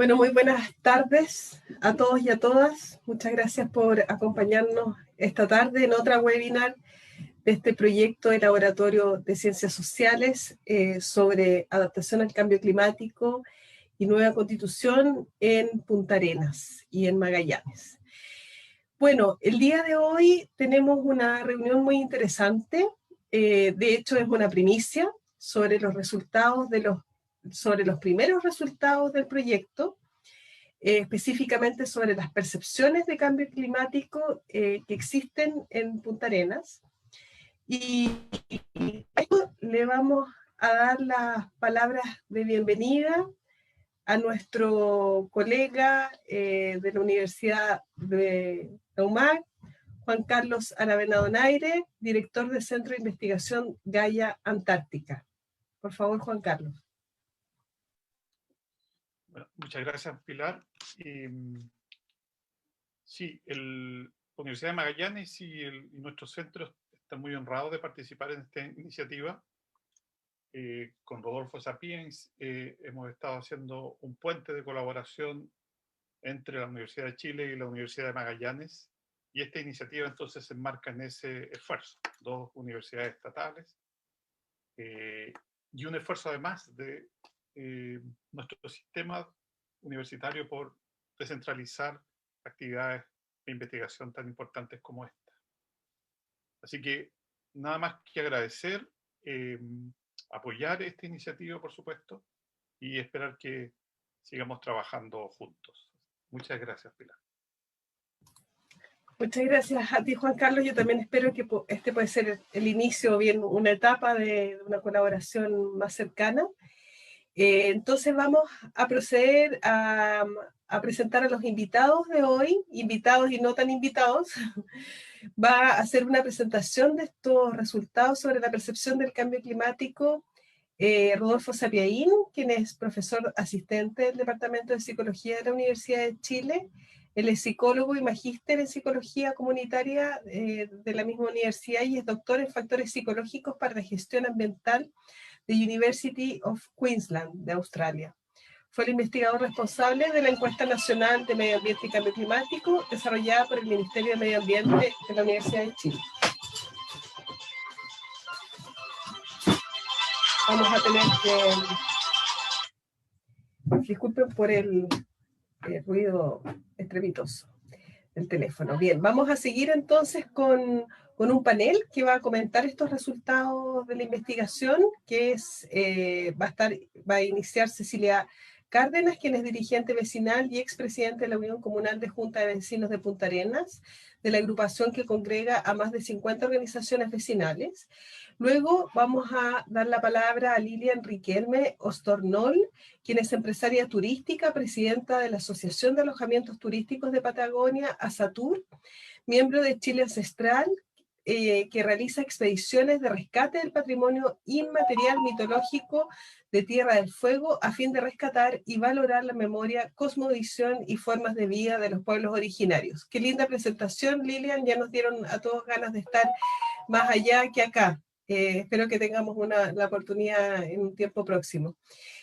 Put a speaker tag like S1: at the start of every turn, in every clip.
S1: Bueno, muy buenas tardes a todos y a todas. Muchas gracias por acompañarnos esta tarde en otra webinar de este proyecto de Laboratorio de Ciencias Sociales sobre adaptación al cambio climático y nueva constitución en Punta Arenas y en Magallanes. Bueno, el día de hoy tenemos una reunión muy interesante. De hecho, es una primicia sobre los resultados sobre los primeros resultados del proyecto, específicamente sobre las percepciones de cambio climático que existen en Punta Arenas. Y le vamos a dar las palabras de bienvenida a nuestro colega de la Universidad de la UMAC, Juan Carlos Aravena Donaire, director del Centro de Investigación Gaia Antártica. Por favor, Juan Carlos.
S2: Bueno, muchas gracias, Pilar. Sí, la Universidad de Magallanes y nuestro centro están muy honrados de participar en esta iniciativa. Con Rodolfo Sapiens hemos estado haciendo un puente de colaboración entre la Universidad de Chile y la Universidad de Magallanes, y esta iniciativa entonces se enmarca en ese esfuerzo, dos universidades estatales, y un esfuerzo además de nuestro sistema universitario por descentralizar actividades de investigación tan importantes como esta. Así que nada más que agradecer, apoyar esta iniciativa, por supuesto, y esperar que sigamos trabajando juntos. Muchas gracias, Pilar.
S1: Muchas gracias a ti, Juan Carlos. Yo también espero que este puede ser el inicio, bien una etapa de una colaboración más cercana. Entonces vamos a proceder a presentar a los invitados de hoy, invitados y no tan invitados. Va a hacer una presentación de estos resultados sobre la percepción del cambio climático Rodolfo Sapiaín, quien es profesor asistente del Departamento de Psicología de la Universidad de Chile. Él es psicólogo y magíster en psicología comunitaria de la misma universidad y es doctor en factores psicológicos para la gestión ambiental de University of Queensland de Australia. Fue el investigador responsable de la Encuesta Nacional de Medio Ambiente y Cambio Climático desarrollada por el Ministerio de Medio Ambiente de la Universidad de Chile. Vamos a tener que... Disculpen por el ruido estrepitoso del teléfono. Bien, vamos a seguir entonces con un panel que va a comentar estos resultados de la investigación, que es, va a iniciar Cecilia Cárdenas, quien es dirigente vecinal y expresidente de la Unión Comunal de Junta de Vecinos de Punta Arenas, de la agrupación que congrega a más de 50 organizaciones vecinales. Luego vamos a dar la palabra a Lilian Riquelme Ostornol, quien es empresaria turística, presidenta de la Asociación de Alojamientos Turísticos de Patagonia, ASATUR, miembro de Chile Ancestral, que realiza expediciones de rescate del patrimonio inmaterial mitológico de Tierra del Fuego a fin de rescatar y valorar la memoria, cosmovisión y formas de vida de los pueblos originarios. Qué linda presentación, Lilian, ya nos dieron a todos ganas de estar más allá que acá. Espero que tengamos la oportunidad en un tiempo próximo.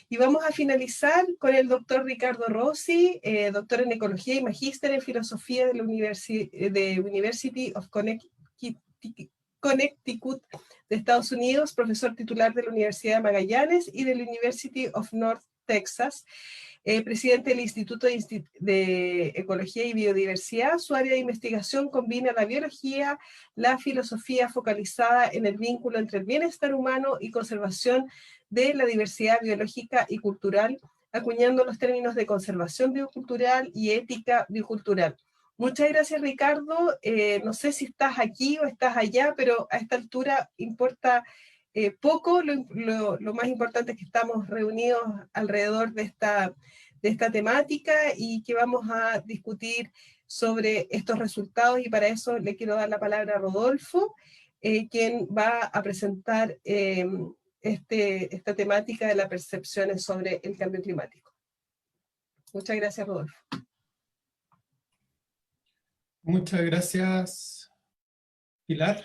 S1: Y vamos a finalizar con el doctor Ricardo Rossi, doctor en Ecología y magíster en Filosofía de la University of Connecticut de Estados Unidos, profesor titular de la Universidad de Magallanes y de la University of North Texas, presidente del Instituto de Ecología y Biodiversidad. Su área de investigación combina la biología, la filosofía focalizada en el vínculo entre el bienestar humano y conservación de la diversidad biológica y cultural, acuñando los términos de conservación biocultural y ética biocultural. Muchas gracias, Ricardo. No sé si estás aquí o estás allá, pero a esta altura importa poco. Lo más importante es que estamos reunidos alrededor de esta temática y que vamos a discutir sobre estos resultados, y para eso le quiero dar la palabra a Rodolfo, quien va a presentar esta temática de las percepciones sobre el cambio climático. Muchas gracias, Rodolfo.
S3: Muchas gracias, Pilar.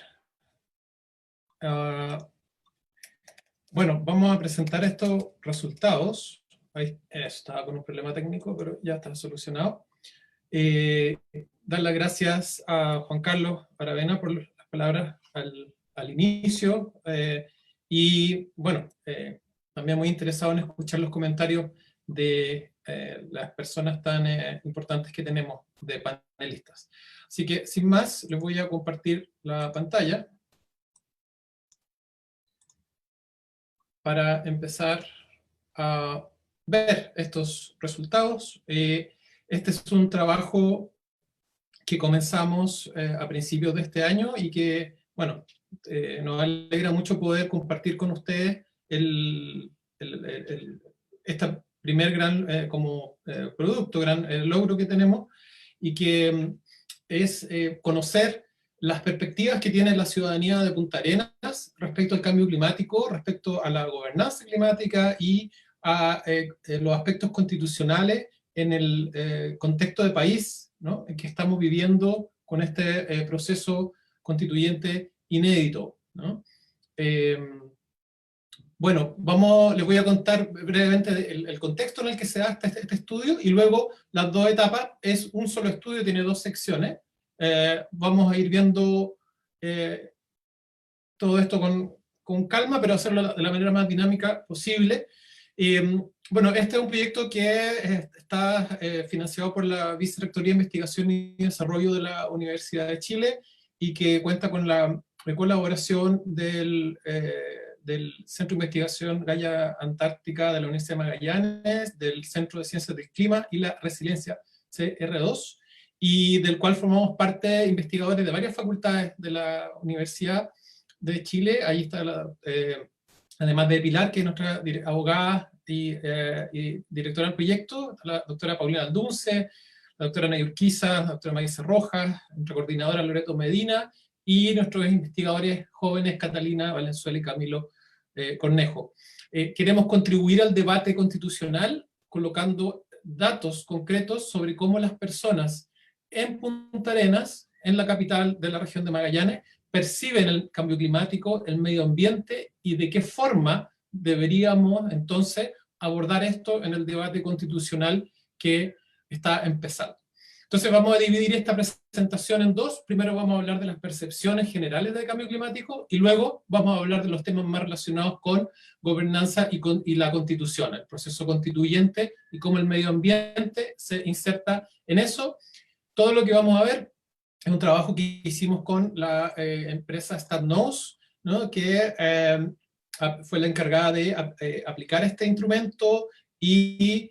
S3: Bueno, vamos a presentar estos resultados ahí estaba con un problema técnico, pero ya está solucionado. Dar las gracias a Juan Carlos Aravena por las palabras al inicio, y bueno, también muy interesado en escuchar los comentarios de las personas tan importantes que tenemos de panelistas. Así que, sin más, les voy a compartir la pantalla para empezar a ver estos resultados. Este es un trabajo que comenzamos a principios de este año y que, bueno, nos alegra mucho poder compartir con ustedes este primer gran producto, gran logro que tenemos, y que es conocer las perspectivas que tiene la ciudadanía de Punta Arenas respecto al cambio climático, respecto a la gobernanza climática y a los aspectos constitucionales en el contexto de país, ¿no?, en que estamos viviendo con este proceso constituyente inédito, ¿no? Bueno, les voy a contar brevemente el contexto en el que se da este estudio, y luego las dos etapas. Es un solo estudio, tiene dos secciones. Vamos a ir viendo todo esto con calma, pero hacerlo de la manera más dinámica posible. Bueno, este es un proyecto que está financiado por la Vicerrectoría de Investigación y Desarrollo de la Universidad de Chile, y que cuenta con la colaboración del Centro de Investigación Gaia Antártica de la Universidad de Magallanes, del Centro de Ciencias del Clima y la Resiliencia CR2, y del cual formamos parte investigadores de varias facultades de la Universidad de Chile. Ahí está además de Pilar, que es nuestra abogada y directora del proyecto, la doctora Paulina Aldunce, la doctora Nay Urquiza, la doctora Maísa Rojas, nuestra coordinadora Loreto Medina, y nuestros investigadores jóvenes Catalina Valenzuela y Camilo Cornejo. Queremos contribuir al debate constitucional colocando datos concretos sobre cómo las personas en Punta Arenas, en la capital de la región de Magallanes, perciben el cambio climático, el medio ambiente, y de qué forma deberíamos entonces abordar esto en el debate constitucional que está empezando. Entonces vamos a dividir esta presentación en dos. Primero vamos a hablar de las percepciones generales del cambio climático, y luego vamos a hablar de los temas más relacionados con gobernanza y la constitución, el proceso constituyente y cómo el medio ambiente se inserta en eso. Todo lo que vamos a ver es un trabajo que hicimos con la empresa StatKnows, ¿no?, que fue la encargada de aplicar este instrumento y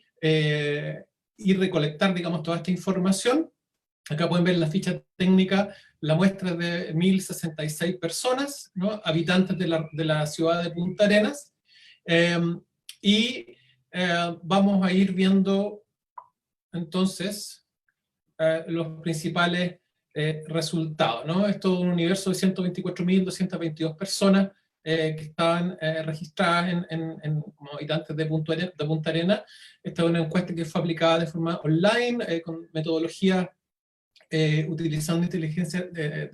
S3: recolectar, digamos, toda esta información. Acá pueden ver la ficha técnica, la muestra de 1.066 personas, ¿no?, habitantes de la ciudad de Punta Arenas, vamos a ir viendo entonces los principales resultados, ¿no? Esto es un universo de 124.222 personas que estaban registradas como habitantes de Punta Arenas. Esta es una encuesta que fue aplicada de forma online, con metodología utilizando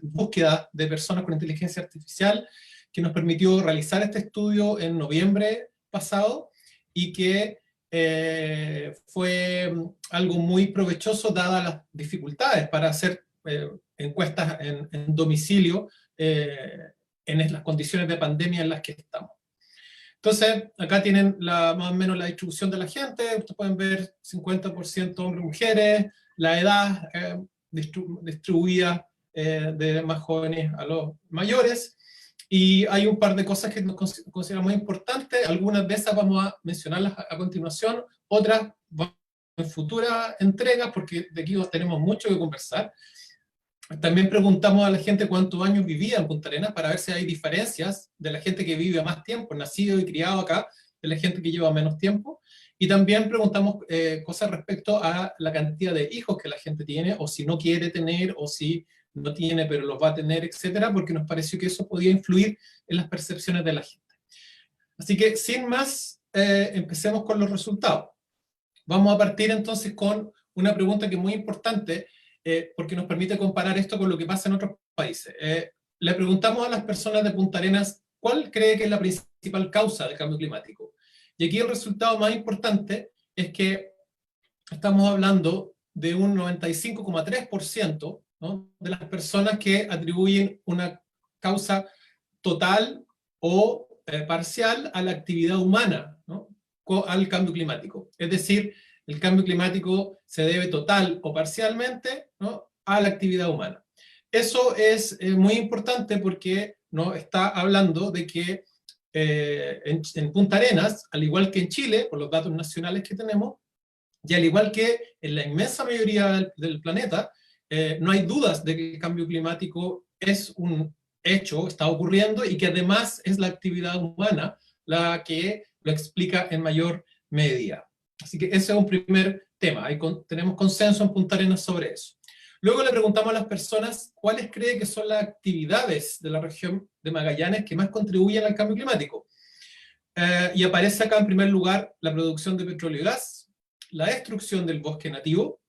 S3: búsqueda de personas con inteligencia artificial, que nos permitió realizar este estudio en noviembre pasado, y que fue algo muy provechoso dadas las dificultades para hacer encuestas en domicilio en las condiciones de pandemia en las que estamos. Entonces, acá tienen más o menos la distribución de la gente. Ustedes pueden ver 50% hombres y mujeres, la edad distribuida de más jóvenes a los mayores, y hay un par de cosas que nos consideramos muy importantes. Algunas de esas vamos a mencionarlas a continuación, otras en futuras entregas, porque de aquí tenemos mucho que conversar. También preguntamos a la gente cuántos años vivía en Punta Arenas, para ver si hay diferencias de la gente que vive más tiempo, nacido y criado acá, de la gente que lleva menos tiempo. Y también preguntamos cosas respecto a la cantidad de hijos que la gente tiene, o si no quiere tener, o si no tiene pero los va a tener, etcétera, porque nos pareció que eso podía influir en las percepciones de la gente. Así que, sin más, empecemos con los resultados. Vamos a partir entonces con una pregunta que es muy importante, porque nos permite comparar esto con lo que pasa en otros países. Le preguntamos a las personas de Punta Arenas cuál cree que es la principal causa del cambio climático. Y aquí el resultado más importante es que estamos hablando de un 95,3%, ¿no?, de las personas que atribuyen una causa total o parcial a la actividad humana, ¿no?, al cambio climático. Es decir, el cambio climático se debe total o parcialmente, ¿no?, a la actividad humana. Eso es muy importante porque nos está hablando de que en Punta Arenas, al igual que en Chile, por los datos nacionales que tenemos, y al igual que en la inmensa mayoría del planeta, no hay dudas de que el cambio climático es un hecho, está ocurriendo, y que además es la actividad humana la que lo explica en mayor medida. Así que ese es un primer tema. Tenemos consenso en Punta Arenas sobre eso. Luego le preguntamos a las personas cuáles creen que son las actividades de la región de Magallanes que más contribuyen al cambio climático. Y aparece acá en primer lugar la producción de petróleo y gas, la destrucción del bosque nativo,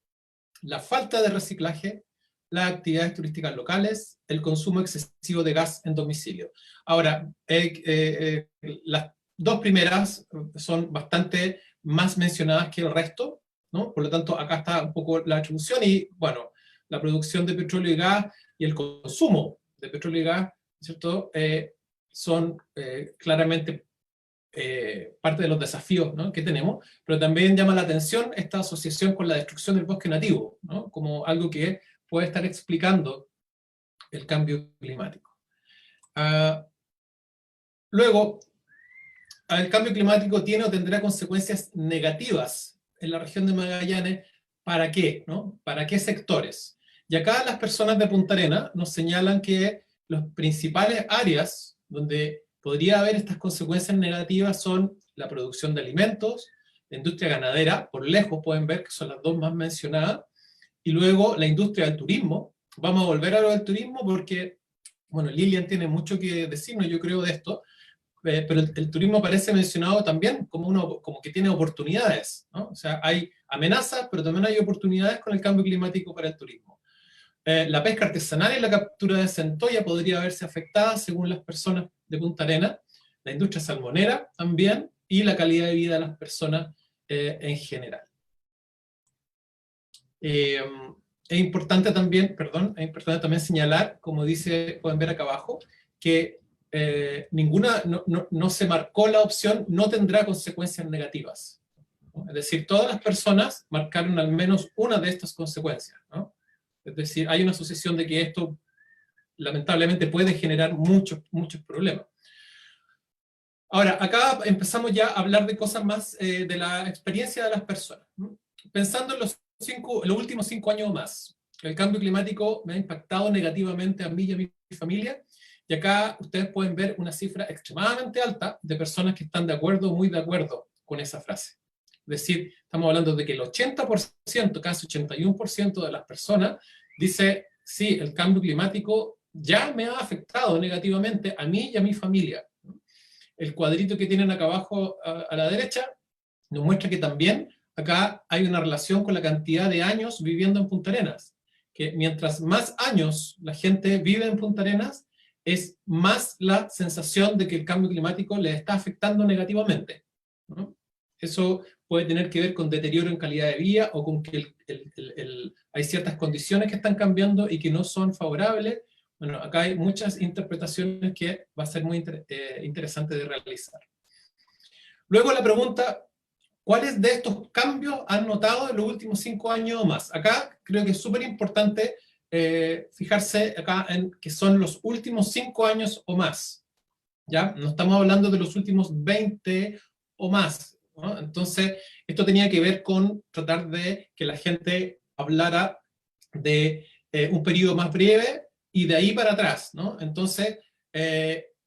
S3: la falta de reciclaje, las actividades turísticas locales, el consumo excesivo de gas en domicilio. Ahora, las dos primeras son bastante más mencionadas que el resto, ¿no? Por lo tanto, acá está un poco la atribución y, bueno, la producción de petróleo y gas y el consumo de petróleo y gas, ¿cierto?, son claramente parte de los desafíos, ¿no?, que tenemos, pero también llama la atención esta asociación con la destrucción del bosque nativo, ¿no?, como algo que puede estar explicando el cambio climático. Luego, el cambio climático tiene o tendrá consecuencias negativas en la región de Magallanes. ¿Para qué, no? ¿Para qué sectores? Y acá las personas de Punta Arenas nos señalan que las principales áreas donde podría haber estas consecuencias negativas son la producción de alimentos, la industria ganadera, por lejos pueden ver que son las dos más mencionadas, y luego la industria del turismo. Vamos a volver a lo del turismo porque, bueno, Lilian tiene mucho que decirnos, yo creo, de esto, pero el turismo aparece mencionado también como que tiene oportunidades, ¿no? O sea, hay amenazas, pero también hay oportunidades con el cambio climático para el turismo. La pesca artesanal y la captura de centolla podría verse afectada según las personas de Punta Arenas, la industria salmonera también, y la calidad de vida de las personas en general. Es importante también señalar, como pueden ver acá abajo, que no se marcó la opción no tendrá consecuencias negativas, ¿no? Es decir, todas las personas marcaron al menos una de estas consecuencias, ¿no? Es decir, hay una asociación de que esto lamentablemente puede generar muchos problemas. Ahora, acá empezamos ya a hablar de cosas más de la experiencia de las personas, ¿no? Pensando en los últimos 5 años o más, el cambio climático me ha impactado negativamente a mí y a mi familia, y acá ustedes pueden ver una cifra extremadamente alta de personas que están de acuerdo, muy de acuerdo con esa frase. Es decir, estamos hablando de que el 80%, casi 81% de las personas dice, sí, el cambio climático ya me ha afectado negativamente a mí y a mi familia. El cuadrito que tienen acá abajo a la derecha nos muestra que también acá hay una relación con la cantidad de años viviendo en Punta Arenas, que mientras más años la gente vive en Punta Arenas, es más la sensación de que el cambio climático les está afectando negativamente, ¿no? Eso puede tener que ver con deterioro en calidad de vida o con que hay ciertas condiciones que están cambiando y que no son favorables. Bueno, acá hay muchas interpretaciones que va a ser muy interesante de realizar. Luego la pregunta, ¿cuáles de estos cambios han notado en los últimos 5 años o más? Acá creo que es súper importante fijarse acá en que son los últimos 5 años o más, ¿ya? No estamos hablando de los últimos 20 o más, ¿no? Entonces, esto tenía que ver con tratar de que la gente hablara de un periodo más breve y de ahí para atrás, ¿no? Entonces,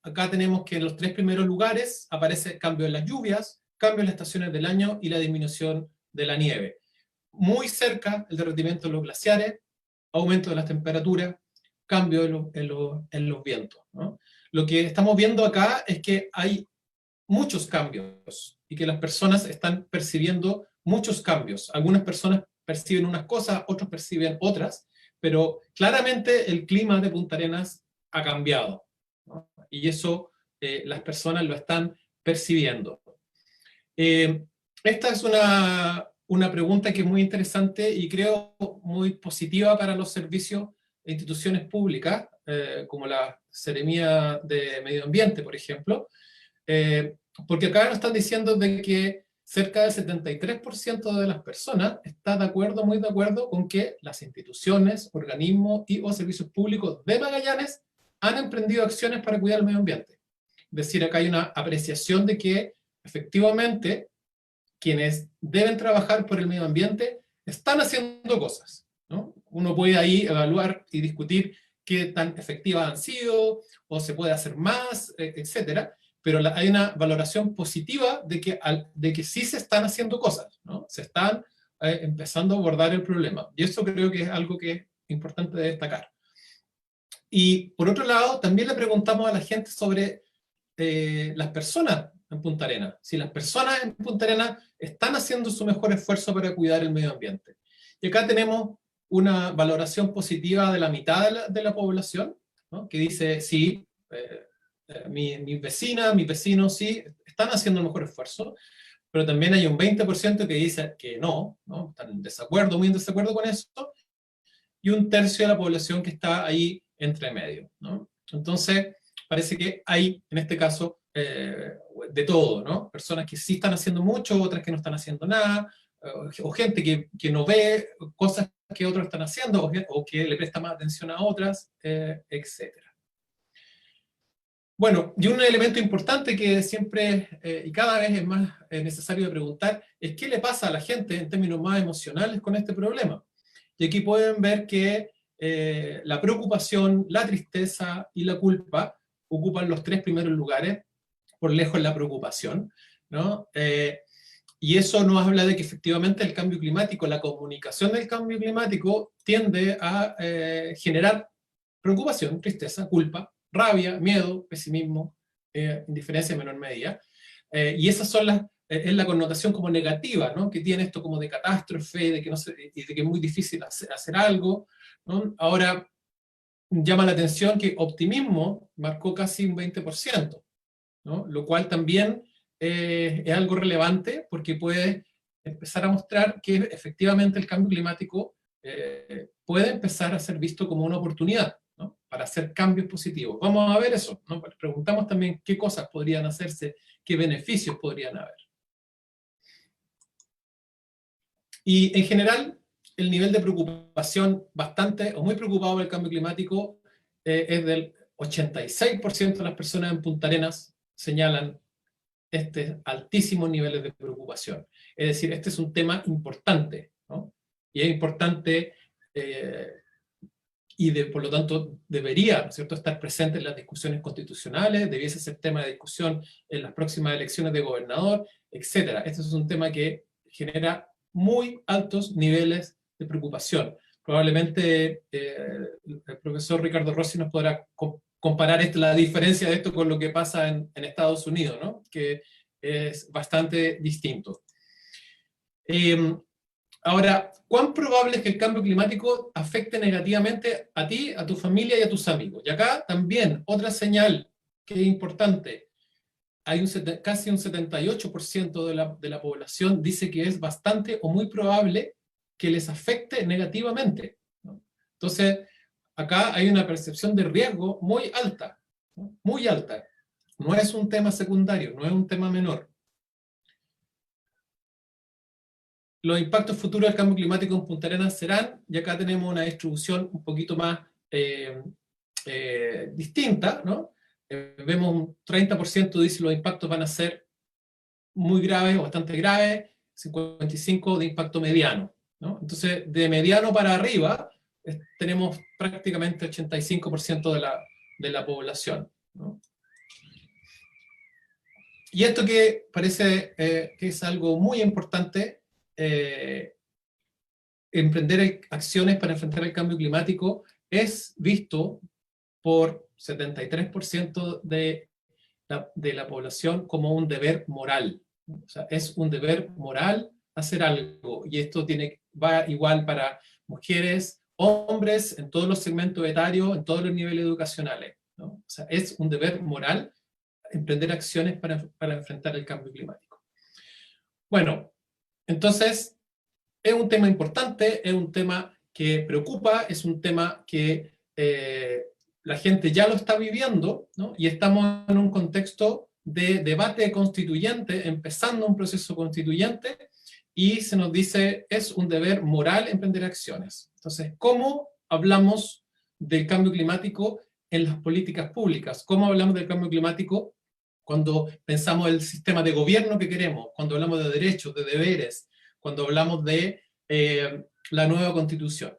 S3: acá tenemos que en los 3 primeros lugares aparece cambio en las lluvias, cambio en las estaciones del año y la disminución de la nieve. Muy cerca el derretimiento de los glaciares, aumento de las temperaturas, cambio en los vientos, ¿no? Lo que estamos viendo acá es que hay muchos cambios y que las personas están percibiendo muchos cambios. Algunas personas perciben unas cosas, otros perciben otras, pero claramente el clima de Punta Arenas ha cambiado, ¿no? Y eso las personas lo están percibiendo. esta es una pregunta que es muy interesante y creo muy positiva para los servicios e instituciones públicas, como la Seremía de Medio Ambiente, por ejemplo, porque acá nos están diciendo de que cerca del 73% de las personas está de acuerdo, muy de acuerdo, con que las instituciones, organismos y o servicios públicos de Magallanes han emprendido acciones para cuidar el medio ambiente. Es decir, acá hay una apreciación de que efectivamente quienes deben trabajar por el medio ambiente están haciendo cosas, ¿no? Uno puede ahí evaluar y discutir qué tan efectivas han sido, o se puede hacer más, etcétera, pero hay una valoración positiva de que sí se están haciendo cosas, ¿no? Se están empezando a abordar el problema. Y eso creo que es algo que es importante de destacar. Y por otro lado, también le preguntamos a la gente sobre las personas en Punta Arenas. Si las personas en Punta Arenas están haciendo su mejor esfuerzo para cuidar el medio ambiente. Y acá tenemos una valoración positiva de la mitad de la población, ¿no? Que dice, sí, mi vecina, mi vecino, sí, están haciendo el mejor esfuerzo, pero también hay un 20% que dice que no, ¿no? Están en desacuerdo, muy en desacuerdo con eso, y un tercio de la población que está ahí entre medio, ¿no? Entonces, parece que hay, en este caso, de todo, ¿no? Personas que sí están haciendo mucho, otras que no están haciendo nada, o gente que no ve cosas que otros están haciendo, o que le presta más atención a otras, etc. Bueno, y un elemento importante que siempre y cada vez es más necesario de preguntar es qué le pasa a la gente en términos más emocionales con este problema. Y aquí pueden ver que la preocupación, la tristeza y la culpa ocupan los 3 primeros lugares, por lejos la preocupación, ¿no? Y eso nos habla de que efectivamente el cambio climático, la comunicación del cambio climático tiende a generar preocupación, tristeza, culpa, rabia, miedo, pesimismo, indiferencia en menor medida. Y esas son es la connotación como negativa, ¿no? Que tiene esto como de catástrofe, de que, no se, y de que es muy difícil hacer algo, ¿no? Ahora, llama la atención que optimismo marcó casi un 20%, ¿no? Lo cual también es algo relevante porque puede empezar a mostrar que efectivamente el cambio climático puede empezar a ser visto como una oportunidad, ¿no? Para hacer cambios positivos. Vamos a ver eso, ¿no? Preguntamos también qué cosas podrían hacerse, qué beneficios podrían haber. Y en general, el nivel de preocupación bastante o muy preocupado por el cambio climático es del 86% de las personas en Punta Arenas señalan altísimos niveles de preocupación. Es decir, este es un tema importante, ¿no? Y es importante por lo tanto debería, ¿no es cierto?, estar presente en las discusiones constitucionales, debiese ser tema de discusión en las próximas elecciones de gobernador, etc. Este es un tema que genera muy altos niveles de preocupación. Probablemente el profesor Ricardo Rossi nos podrá comparar la diferencia de esto con lo que pasa en Estados Unidos, ¿no? Que es bastante distinto. Ahora, ¿cuán probable es que el cambio climático afecte negativamente a ti, a tu familia y a tus amigos? Y acá también otra señal que es importante. Hay casi un 78% de la población dice que es bastante o muy probable que les afecte negativamente, ¿no? Entonces, acá hay una percepción de riesgo muy alta, ¿no? Muy alta. No es un tema secundario, no es un tema menor. Los impactos futuros del cambio climático en Punta Arenas serán, y acá tenemos una distribución un poquito más distinta, ¿no? Vemos un 30% dice los impactos van a ser muy graves o bastante graves, 55% de impacto mediano, ¿no? Entonces, de mediano para arriba, tenemos prácticamente 85% de la población, ¿no? Y esto que parece que es algo muy importante, emprender acciones para enfrentar el cambio climático es visto por 73% de la población como un deber moral. O sea, es un deber moral hacer algo, y esto va igual para mujeres, hombres, en todos los segmentos etarios, en todos los niveles educacionales, ¿no? O sea, es un deber moral emprender acciones para enfrentar el cambio climático. Bueno, Entonces, es un tema importante, es un tema que preocupa, es un tema que la gente ya lo está viviendo, ¿no? Y estamos en un contexto de debate constituyente, empezando un proceso constituyente, y se nos dice, es un deber moral emprender acciones. Entonces, ¿cómo hablamos del cambio climático en las políticas públicas? ¿Cómo hablamos del cambio climático cuando pensamos el sistema de gobierno que queremos? Cuando hablamos de derechos, de deberes, cuando hablamos de la nueva constitución.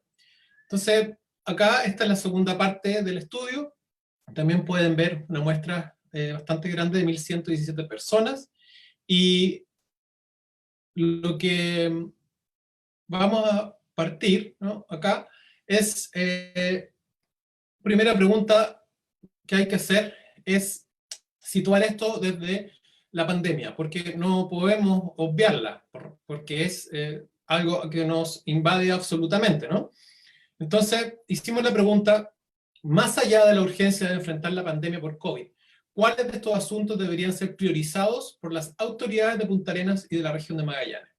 S3: Entonces, acá esta es la segunda parte del estudio. También pueden ver una muestra bastante grande de 1.117 personas, y lo que vamos a partir, ¿no?, acá es, primera pregunta que hay que hacer es situar esto desde la pandemia, porque no podemos obviarla, porque es algo que nos invade absolutamente, ¿no? Entonces, hicimos la pregunta, más allá de la urgencia de enfrentar la pandemia por COVID, ¿cuáles de estos asuntos deberían ser priorizados por las autoridades de Punta Arenas y de la región de Magallanes?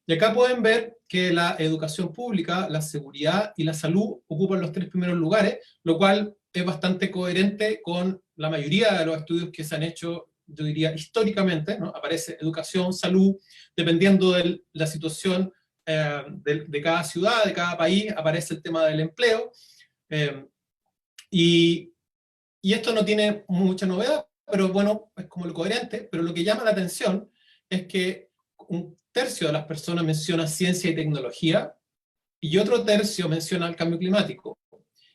S3: Y acá pueden ver que la educación pública, la seguridad y la salud ocupan los 3 primeros lugares, lo cual es bastante coherente con la mayoría de los estudios que se han hecho, yo diría, históricamente, ¿no? Aparece educación, salud, dependiendo de la situación de cada ciudad, de cada país, aparece el tema del empleo, y esto no tiene mucha novedad, pero bueno, es como lo coherente, pero lo que llama la atención es que 1/3 de las personas menciona ciencia y tecnología, y otro tercio menciona el cambio climático.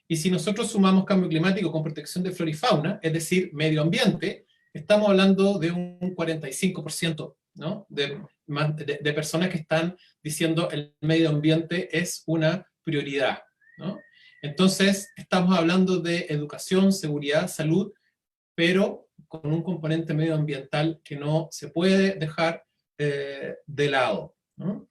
S3: Y si nosotros sumamos cambio climático con protección de flora y fauna, es decir, medio ambiente, estamos hablando de un 45%, ¿no?, de personas que están diciendo el medio ambiente es una prioridad, ¿no? Entonces, estamos hablando de educación, seguridad, salud, pero con un componente medioambiental que no se puede dejar de lado, ¿no?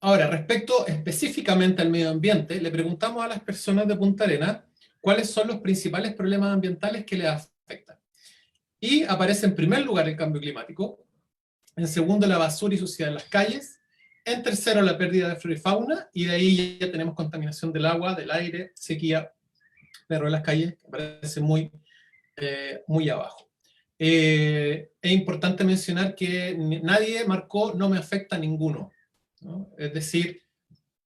S3: Ahora, respecto específicamente al medio ambiente, le preguntamos a las personas de Punta Arenas cuáles son los principales problemas ambientales que les afectan. Y aparece en primer lugar el cambio climático, en segundo la basura y suciedad en las calles, en tercero la pérdida de flora y fauna, y de ahí ya tenemos contaminación del agua, del aire, sequía, perro en las calles, que aparece muy abajo. Es importante mencionar que nadie marcó no me afecta a ninguno, ¿no? Es decir,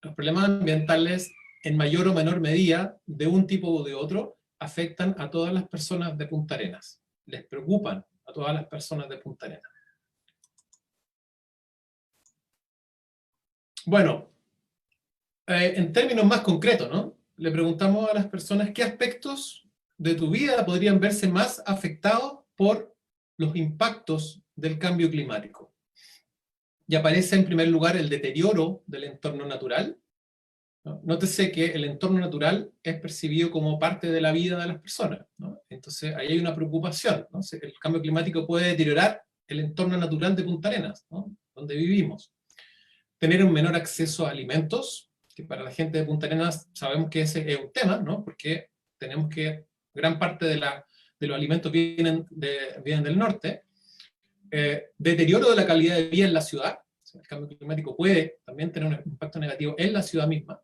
S3: los problemas ambientales en mayor o menor medida, de un tipo o de otro, afectan a todas las personas de Punta Arenas, les preocupan a todas las personas de Punta Arenas. Bueno, en términos más concretos, ¿no?, le preguntamos a las personas qué aspectos de tu vida podrían verse más afectados por los impactos del cambio climático. Y aparece en primer lugar el deterioro del entorno natural, ¿no? Nótese que el entorno natural es percibido como parte de la vida de las personas, ¿no? Entonces ahí hay una preocupación, ¿no? El cambio climático puede deteriorar el entorno natural de Punta Arenas, ¿no?, donde vivimos. Tener un menor acceso a alimentos, que para la gente de Punta Arenas sabemos que ese es un tema, ¿no?, porque tenemos que gran parte de los alimentos vienen del norte. Deterioro de la calidad de vida en la ciudad, el cambio climático puede también tener un impacto negativo en la ciudad misma.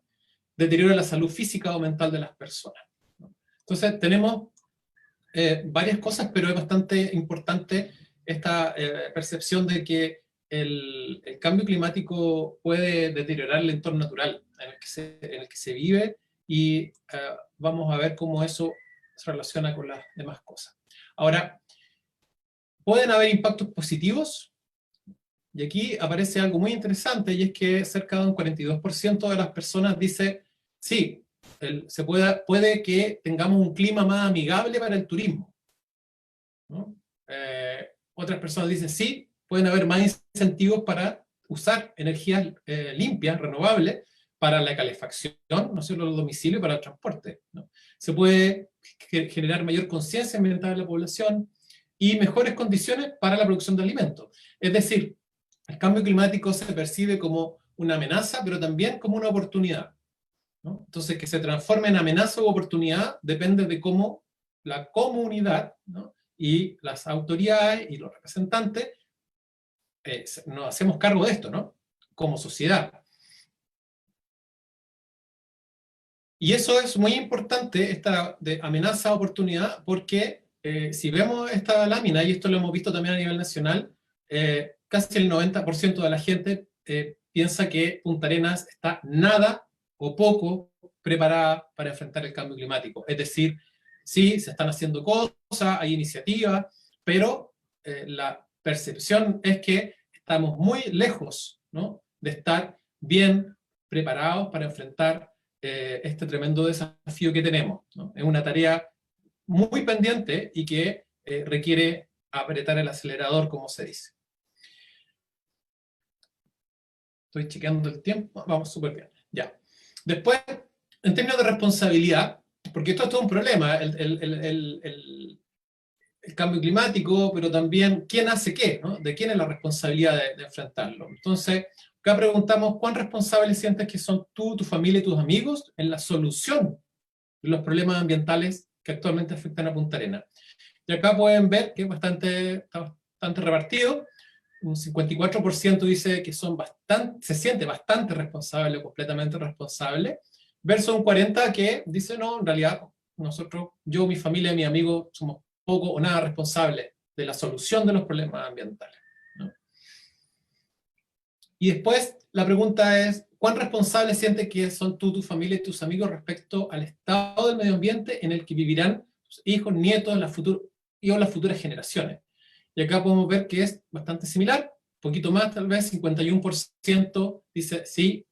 S3: Deterioro de la salud física o mental de las personas, ¿no? Entonces tenemos varias cosas, pero es bastante importante esta percepción de que el cambio climático puede deteriorar el entorno natural en el que se vive, y vamos a ver cómo eso se relaciona con las demás cosas. Ahora, pueden haber impactos positivos, y aquí aparece algo muy interesante, y es que cerca de un 42% de las personas dice, sí, puede que tengamos un clima más amigable para el turismo, ¿no? Otras personas dicen, sí, pueden haber más incentivos para usar energías limpias, renovables, para la calefacción, no solo los domicilios, para el transporte, ¿no? Se puede generar mayor conciencia ambiental en la población y mejores condiciones para la producción de alimentos. Es decir, el cambio climático se percibe como una amenaza, pero también como una oportunidad, ¿no? Entonces, que se transforme en amenaza u oportunidad depende de cómo la comunidad, ¿no? Y las autoridades y los representantes nos hacemos cargo de esto, ¿no? Como sociedad. Y eso es muy importante, esta de amenaza-oportunidad, porque si vemos esta lámina, y esto lo hemos visto también a nivel nacional, casi el 90% de la gente piensa que Punta Arenas está nada o poco preparada para enfrentar el cambio climático. Es decir, sí, se están haciendo cosas, hay iniciativas, pero la percepción es que estamos muy lejos, ¿no?, de estar bien preparados para enfrentar este tremendo desafío que tenemos, ¿no? Es una tarea muy pendiente y que requiere apretar el acelerador, como se dice. Estoy chequeando el tiempo, vamos súper bien. Ya. Después, en términos de responsabilidad, porque esto es todo un problema, el cambio climático, pero también quién hace qué, ¿no? De quién es la responsabilidad de enfrentarlo. Entonces, acá preguntamos cuán responsables sientes que son tú, tu familia y tus amigos en la solución de los problemas ambientales que actualmente afectan a Punta Arenas. Y acá pueden ver que está bastante repartido. Un 54% dice que se siente bastante responsable o completamente responsable, versus un 40% que dice no, en realidad nosotros, yo, mi familia y mi amigo somos poco o nada responsables de la solución de los problemas ambientales, ¿no? Y después la pregunta es, ¿cuán responsables sientes que son tú, tu familia y tus amigos respecto al estado del medio ambiente en el que vivirán tus hijos, nietos y o las futuras generaciones? Y acá podemos ver que es bastante similar, un poquito más tal vez, 51% dice sí,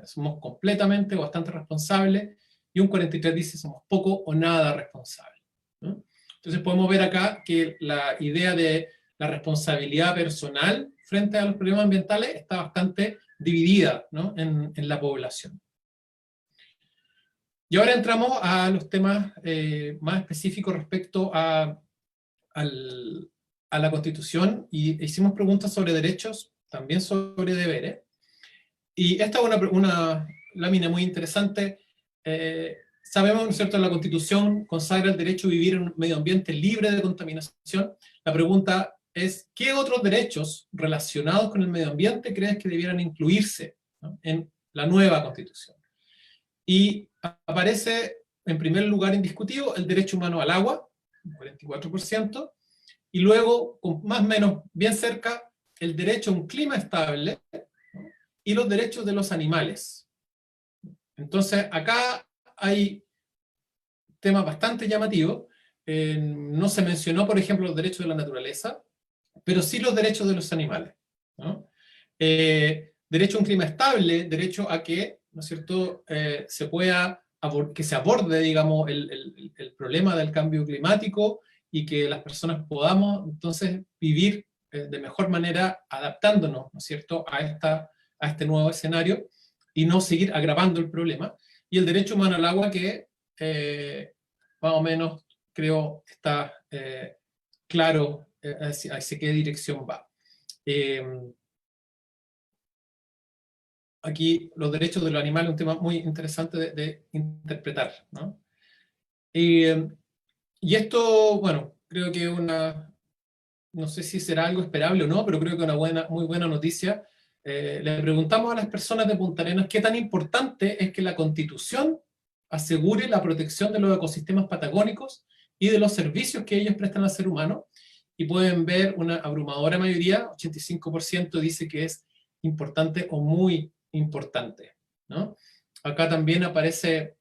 S3: somos completamente o bastante responsables, y un 43% dice somos poco o nada responsables, ¿no? Entonces podemos ver acá que la idea de la responsabilidad personal frente a los problemas ambientales está bastante dividida, ¿no?, en la población. Y ahora entramos a los temas más específicos respecto a la Constitución, y hicimos preguntas sobre derechos, también sobre deberes. Y esta es una lámina muy interesante. Sabemos, ¿no es cierto?, la Constitución consagra el derecho a vivir en un medio ambiente libre de contaminación. La pregunta es, ¿qué otros derechos relacionados con el medio ambiente crees que debieran incluirse, ¿no?, en la nueva Constitución? Y aparece, en primer lugar indiscutido, el derecho humano al agua, un 44%, y luego, con más o menos bien cerca, el derecho a un clima estable, ¿no?, y los derechos de los animales. Entonces, acá hay temas bastante llamativos. No se mencionó, por ejemplo, los derechos de la naturaleza, pero sí los derechos de los animales, ¿no? Derecho a un clima estable, derecho a que, ¿no es cierto?, que se aborde, digamos, el problema del cambio climático, y que las personas podamos entonces vivir de mejor manera adaptándonos, ¿no es cierto?, a este nuevo escenario, y no seguir agravando el problema. Y el derecho humano al agua, que más o menos creo está claro hacia qué dirección va. Aquí los derechos de los animales es un tema muy interesante de interpretar, ¿no? Y esto, bueno, creo que no sé si será algo esperable o no, pero creo que una muy buena noticia. Le preguntamos a las personas de Punta Arenas qué tan importante es que la Constitución asegure la protección de los ecosistemas patagónicos y de los servicios que ellos prestan al ser humano, y pueden ver una abrumadora mayoría, 85% dice que es importante o muy importante, ¿no? Acá también aparece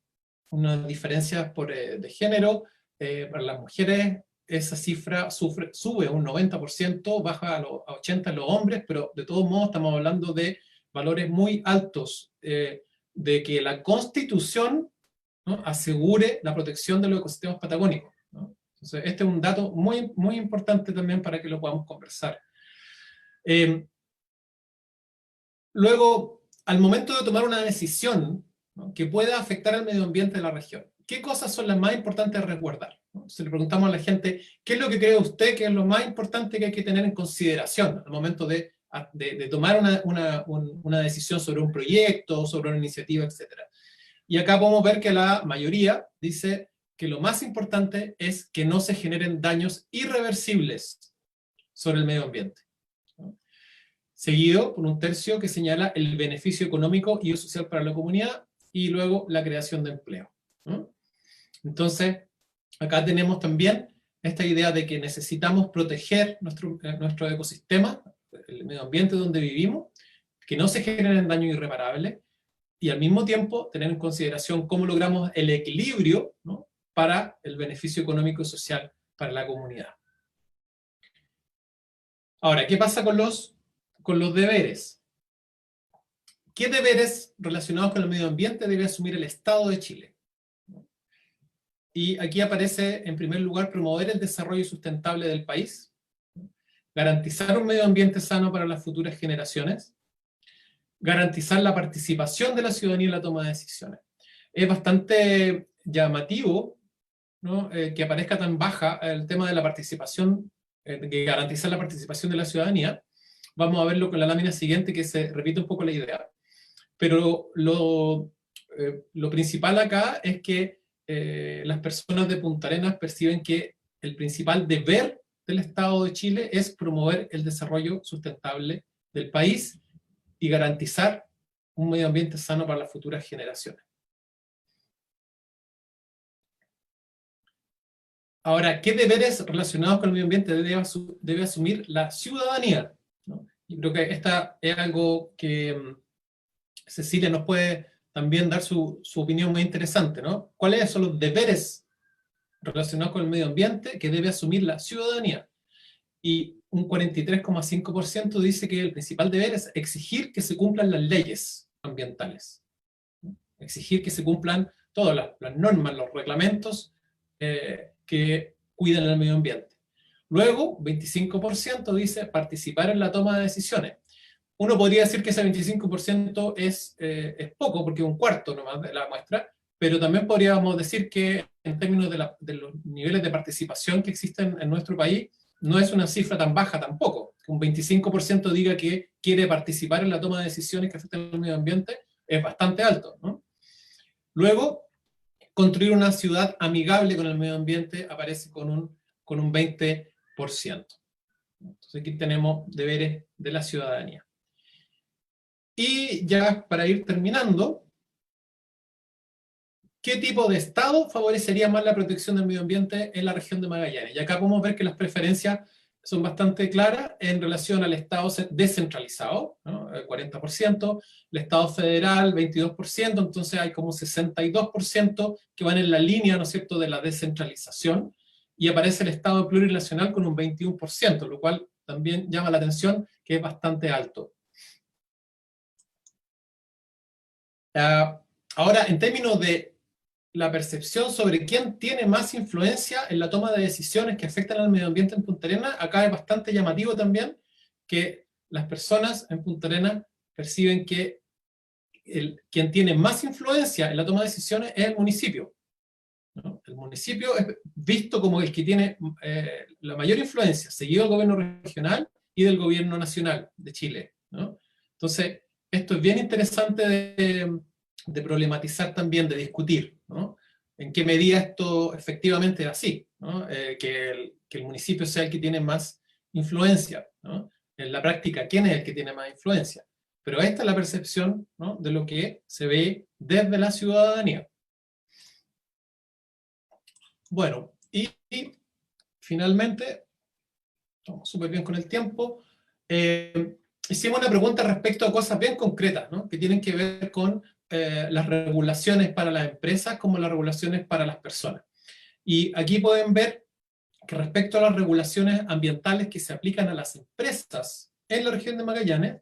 S3: una diferencia de género. Para las mujeres esa cifra sube un 90%, baja a 80% en los hombres, pero de todos modos estamos hablando de valores muy altos, de que la Constitución, ¿no?, asegure la protección de los ecosistemas patagónicos, ¿no? Entonces, este es un dato muy, muy importante también para que lo podamos conversar. Luego, al momento de tomar una decisión, ¿no?, que pueda afectar al medio ambiente de la región, ¿qué cosas son las más importantes de resguardar? ¿No? Si le preguntamos a la gente, ¿qué es lo que cree usted que es lo más importante que hay que tener en consideración al momento de tomar una decisión sobre un proyecto, sobre una iniciativa, etcétera? Y acá podemos ver que la mayoría dice que lo más importante es que no se generen daños irreversibles sobre el medio ambiente, ¿no? Seguido por un tercio que señala el beneficio económico y social para la comunidad, y luego la creación de empleo, ¿no? Entonces, acá tenemos también esta idea de que necesitamos proteger nuestro ecosistema, el medio ambiente donde vivimos, que no se generen daños irreparables, y al mismo tiempo tener en consideración cómo logramos el equilibrio, ¿no?, para el beneficio económico y social para la comunidad. Ahora, ¿qué pasa con los deberes? ¿Qué deberes relacionados con el medio ambiente debe asumir el Estado de Chile? Y aquí aparece, en primer lugar, promover el desarrollo sustentable del país, garantizar un medio ambiente sano para las futuras generaciones, garantizar la participación de la ciudadanía en la toma de decisiones. Es bastante llamativo, ¿no?, que aparezca tan baja el tema de la participación, de garantizar la participación de la ciudadanía. Vamos a verlo con la lámina siguiente, que se repite un poco la idea. Pero lo principal acá es que las personas de Punta Arenas perciben que el principal deber del Estado de Chile es promover el desarrollo sustentable del país y garantizar un medio ambiente sano para las futuras generaciones. Ahora, ¿qué deberes relacionados con el medio ambiente debe asumir la ciudadanía, ¿no? Yo creo que esta es algo que Cecilia nos puede también dar su opinión muy interesante, ¿no? ¿Cuáles son los deberes relacionados con el medio ambiente que debe asumir la ciudadanía? Y un 43,5% dice que el principal deber es exigir que se cumplan las leyes ambientales, ¿no? Exigir que se cumplan todas las normas, los reglamentos que cuidan el medio ambiente. Luego, 25% dice participar en la toma de decisiones. Uno podría decir que ese 25% es poco, porque es un cuarto nomás de la muestra, pero también podríamos decir que en términos de los niveles de participación que existen en nuestro país, no es una cifra tan baja tampoco. Que un 25% diga que quiere participar en la toma de decisiones que afectan al medio ambiente es bastante alto, ¿no? Luego, construir una ciudad amigable con el medio ambiente aparece con un 20%. Entonces aquí tenemos deberes de la ciudadanía. Y ya para ir terminando, ¿qué tipo de Estado favorecería más la protección del medio ambiente en la región de Magallanes? Y acá podemos ver que las preferencias son bastante claras en relación al Estado descentralizado, ¿no? El 40%, el Estado federal 22%, entonces hay como 62% que van en la línea, ¿no es cierto?, de la descentralización, y aparece el Estado plurinacional con un 21%, lo cual también llama la atención, que es bastante alto. Ahora, en términos de la percepción sobre quién tiene más influencia en la toma de decisiones que afectan al medio ambiente en Punta Arenas, acá es bastante llamativo también que las personas en Punta Arenas perciben que quien tiene más influencia en la toma de decisiones es el municipio, ¿no? El municipio es visto como el que tiene la mayor influencia, seguido del gobierno regional y del gobierno nacional de Chile, ¿no? Entonces, esto es bien interesante de problematizar también, de discutir, ¿no? En qué medida esto efectivamente es así, ¿no? Que el municipio sea el que tiene más influencia, ¿no? En la práctica, ¿quién es el que tiene más influencia? Pero esta es la percepción, ¿no?, de lo que se ve desde la ciudadanía. Bueno, y finalmente, estamos súper bien con el tiempo, hicimos una pregunta respecto a cosas bien concretas, ¿no?, que tienen que ver con las regulaciones para las empresas como las regulaciones para las personas. Y aquí pueden ver que respecto a las regulaciones ambientales que se aplican a las empresas en la región de Magallanes,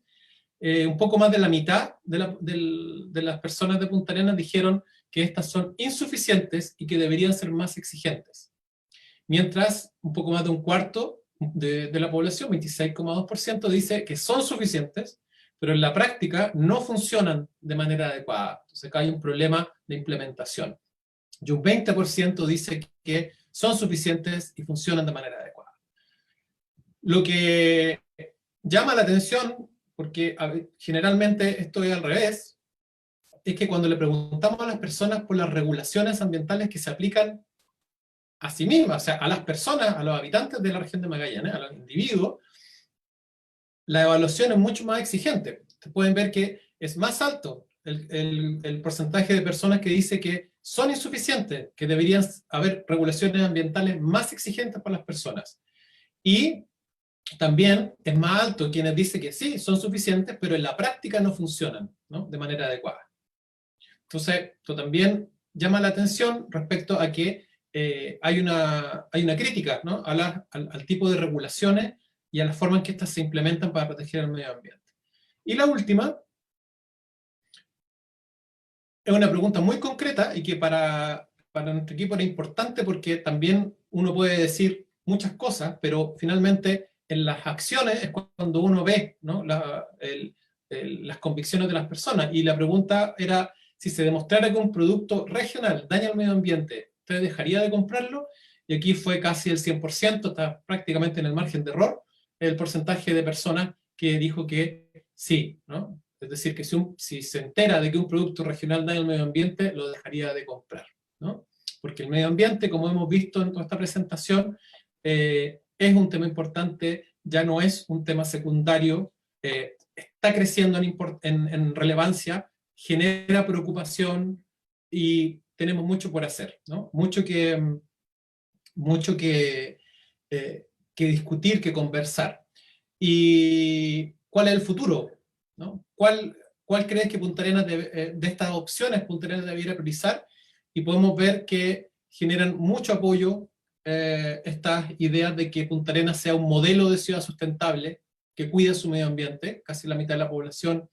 S3: un poco más de la mitad de las personas de Punta Arenas dijeron que estas son insuficientes y que deberían ser más exigentes. Mientras un poco más de un cuarto de la población, 26,2%, dice que son suficientes, pero en la práctica no funcionan de manera adecuada. Entonces acá hay un problema de implementación. Y un 20% dice que son suficientes y funcionan de manera adecuada. Lo que llama la atención, porque generalmente esto es al revés, es que cuando le preguntamos a las personas por las regulaciones ambientales que se aplican a sí misma, o sea, a las personas, a los habitantes de la región de Magallanes, a los individuos, la evaluación es mucho más exigente. Ustedes pueden ver que es más alto el porcentaje de personas que dice que son insuficientes, que deberían haber regulaciones ambientales más exigentes para las personas. Y también es más alto quienes dicen que sí, son suficientes, pero en la práctica no funcionan, ¿no?, de manera adecuada. Entonces, esto también llama la atención respecto a que hay una crítica, ¿no?, al tipo de regulaciones y a la forma en que estas se implementan para proteger el medio ambiente. Y la última es una pregunta muy concreta y que para nuestro equipo era importante porque también uno puede decir muchas cosas, pero finalmente en las acciones es cuando uno ve, ¿no?, las convicciones de las personas. Y la pregunta era, si se demostrara que un producto regional daña al medio ambiente, ¿usted dejaría de comprarlo? Y aquí fue casi el 100%, está prácticamente en el margen de error, el porcentaje de personas que dijo que sí, ¿no? Es decir, que si se entera de que un producto regional daña al medio ambiente, lo dejaría de comprar, ¿no? Porque el medio ambiente, como hemos visto en toda esta presentación, es un tema importante, ya no es un tema secundario, está creciendo en relevancia, genera preocupación y tenemos mucho por hacer, ¿no? Mucho que discutir, que conversar. ¿Y cuál es el futuro, ¿no? ¿Cuál crees que Punta Arenas de estas opciones Punta Arenas debería priorizar? Y podemos ver que generan mucho apoyo estas ideas de que Punta Arenas sea un modelo de ciudad sustentable, que cuide su medio ambiente, casi la mitad de la población.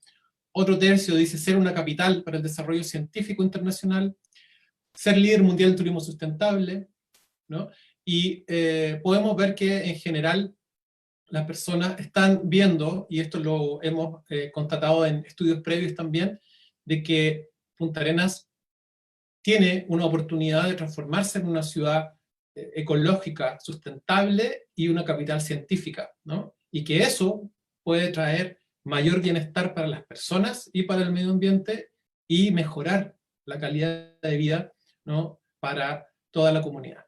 S3: Otro tercio dice ser una capital para el desarrollo científico internacional, ser líder mundial en turismo sustentable, ¿no? Y podemos ver que en general las personas están viendo, y esto lo hemos constatado en estudios previos también, de que Punta Arenas tiene una oportunidad de transformarse en una ciudad ecológica, sustentable y una capital científica, ¿no? Y que eso puede traer mayor bienestar para las personas y para el medio ambiente y mejorar la calidad de vida, ¿no?, para toda la comunidad.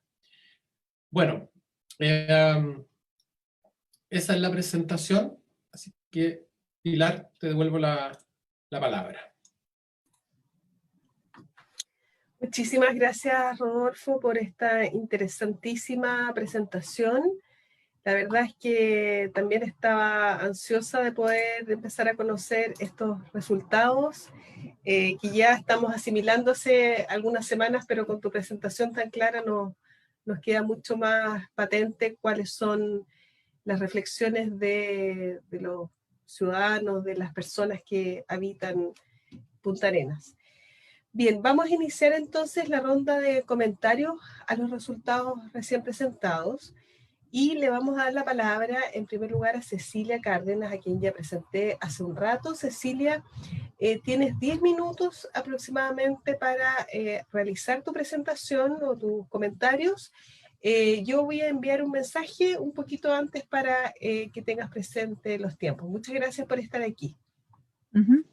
S3: Bueno, esa es la presentación, así que Pilar, te devuelvo la palabra.
S1: Muchísimas gracias, Rodolfo, por esta interesantísima presentación. La verdad es que también estaba ansiosa de poder empezar a conocer estos resultados, que ya estamos asimilándose algunas semanas, pero con tu presentación tan clara nos queda mucho más patente cuáles son las reflexiones de los ciudadanos, de las personas que habitan Punta Arenas. Bien, vamos a iniciar entonces la ronda de comentarios a los resultados recién presentados y le vamos a dar la palabra en primer lugar a Cecilia Cárdenas, a quien ya presenté hace un rato. Cecilia, tienes 10 minutos aproximadamente para realizar tu presentación o tus comentarios. Yo voy a enviar un mensaje un poquito antes para que tengas presente los tiempos. Muchas gracias por estar aquí.
S4: Uh-huh.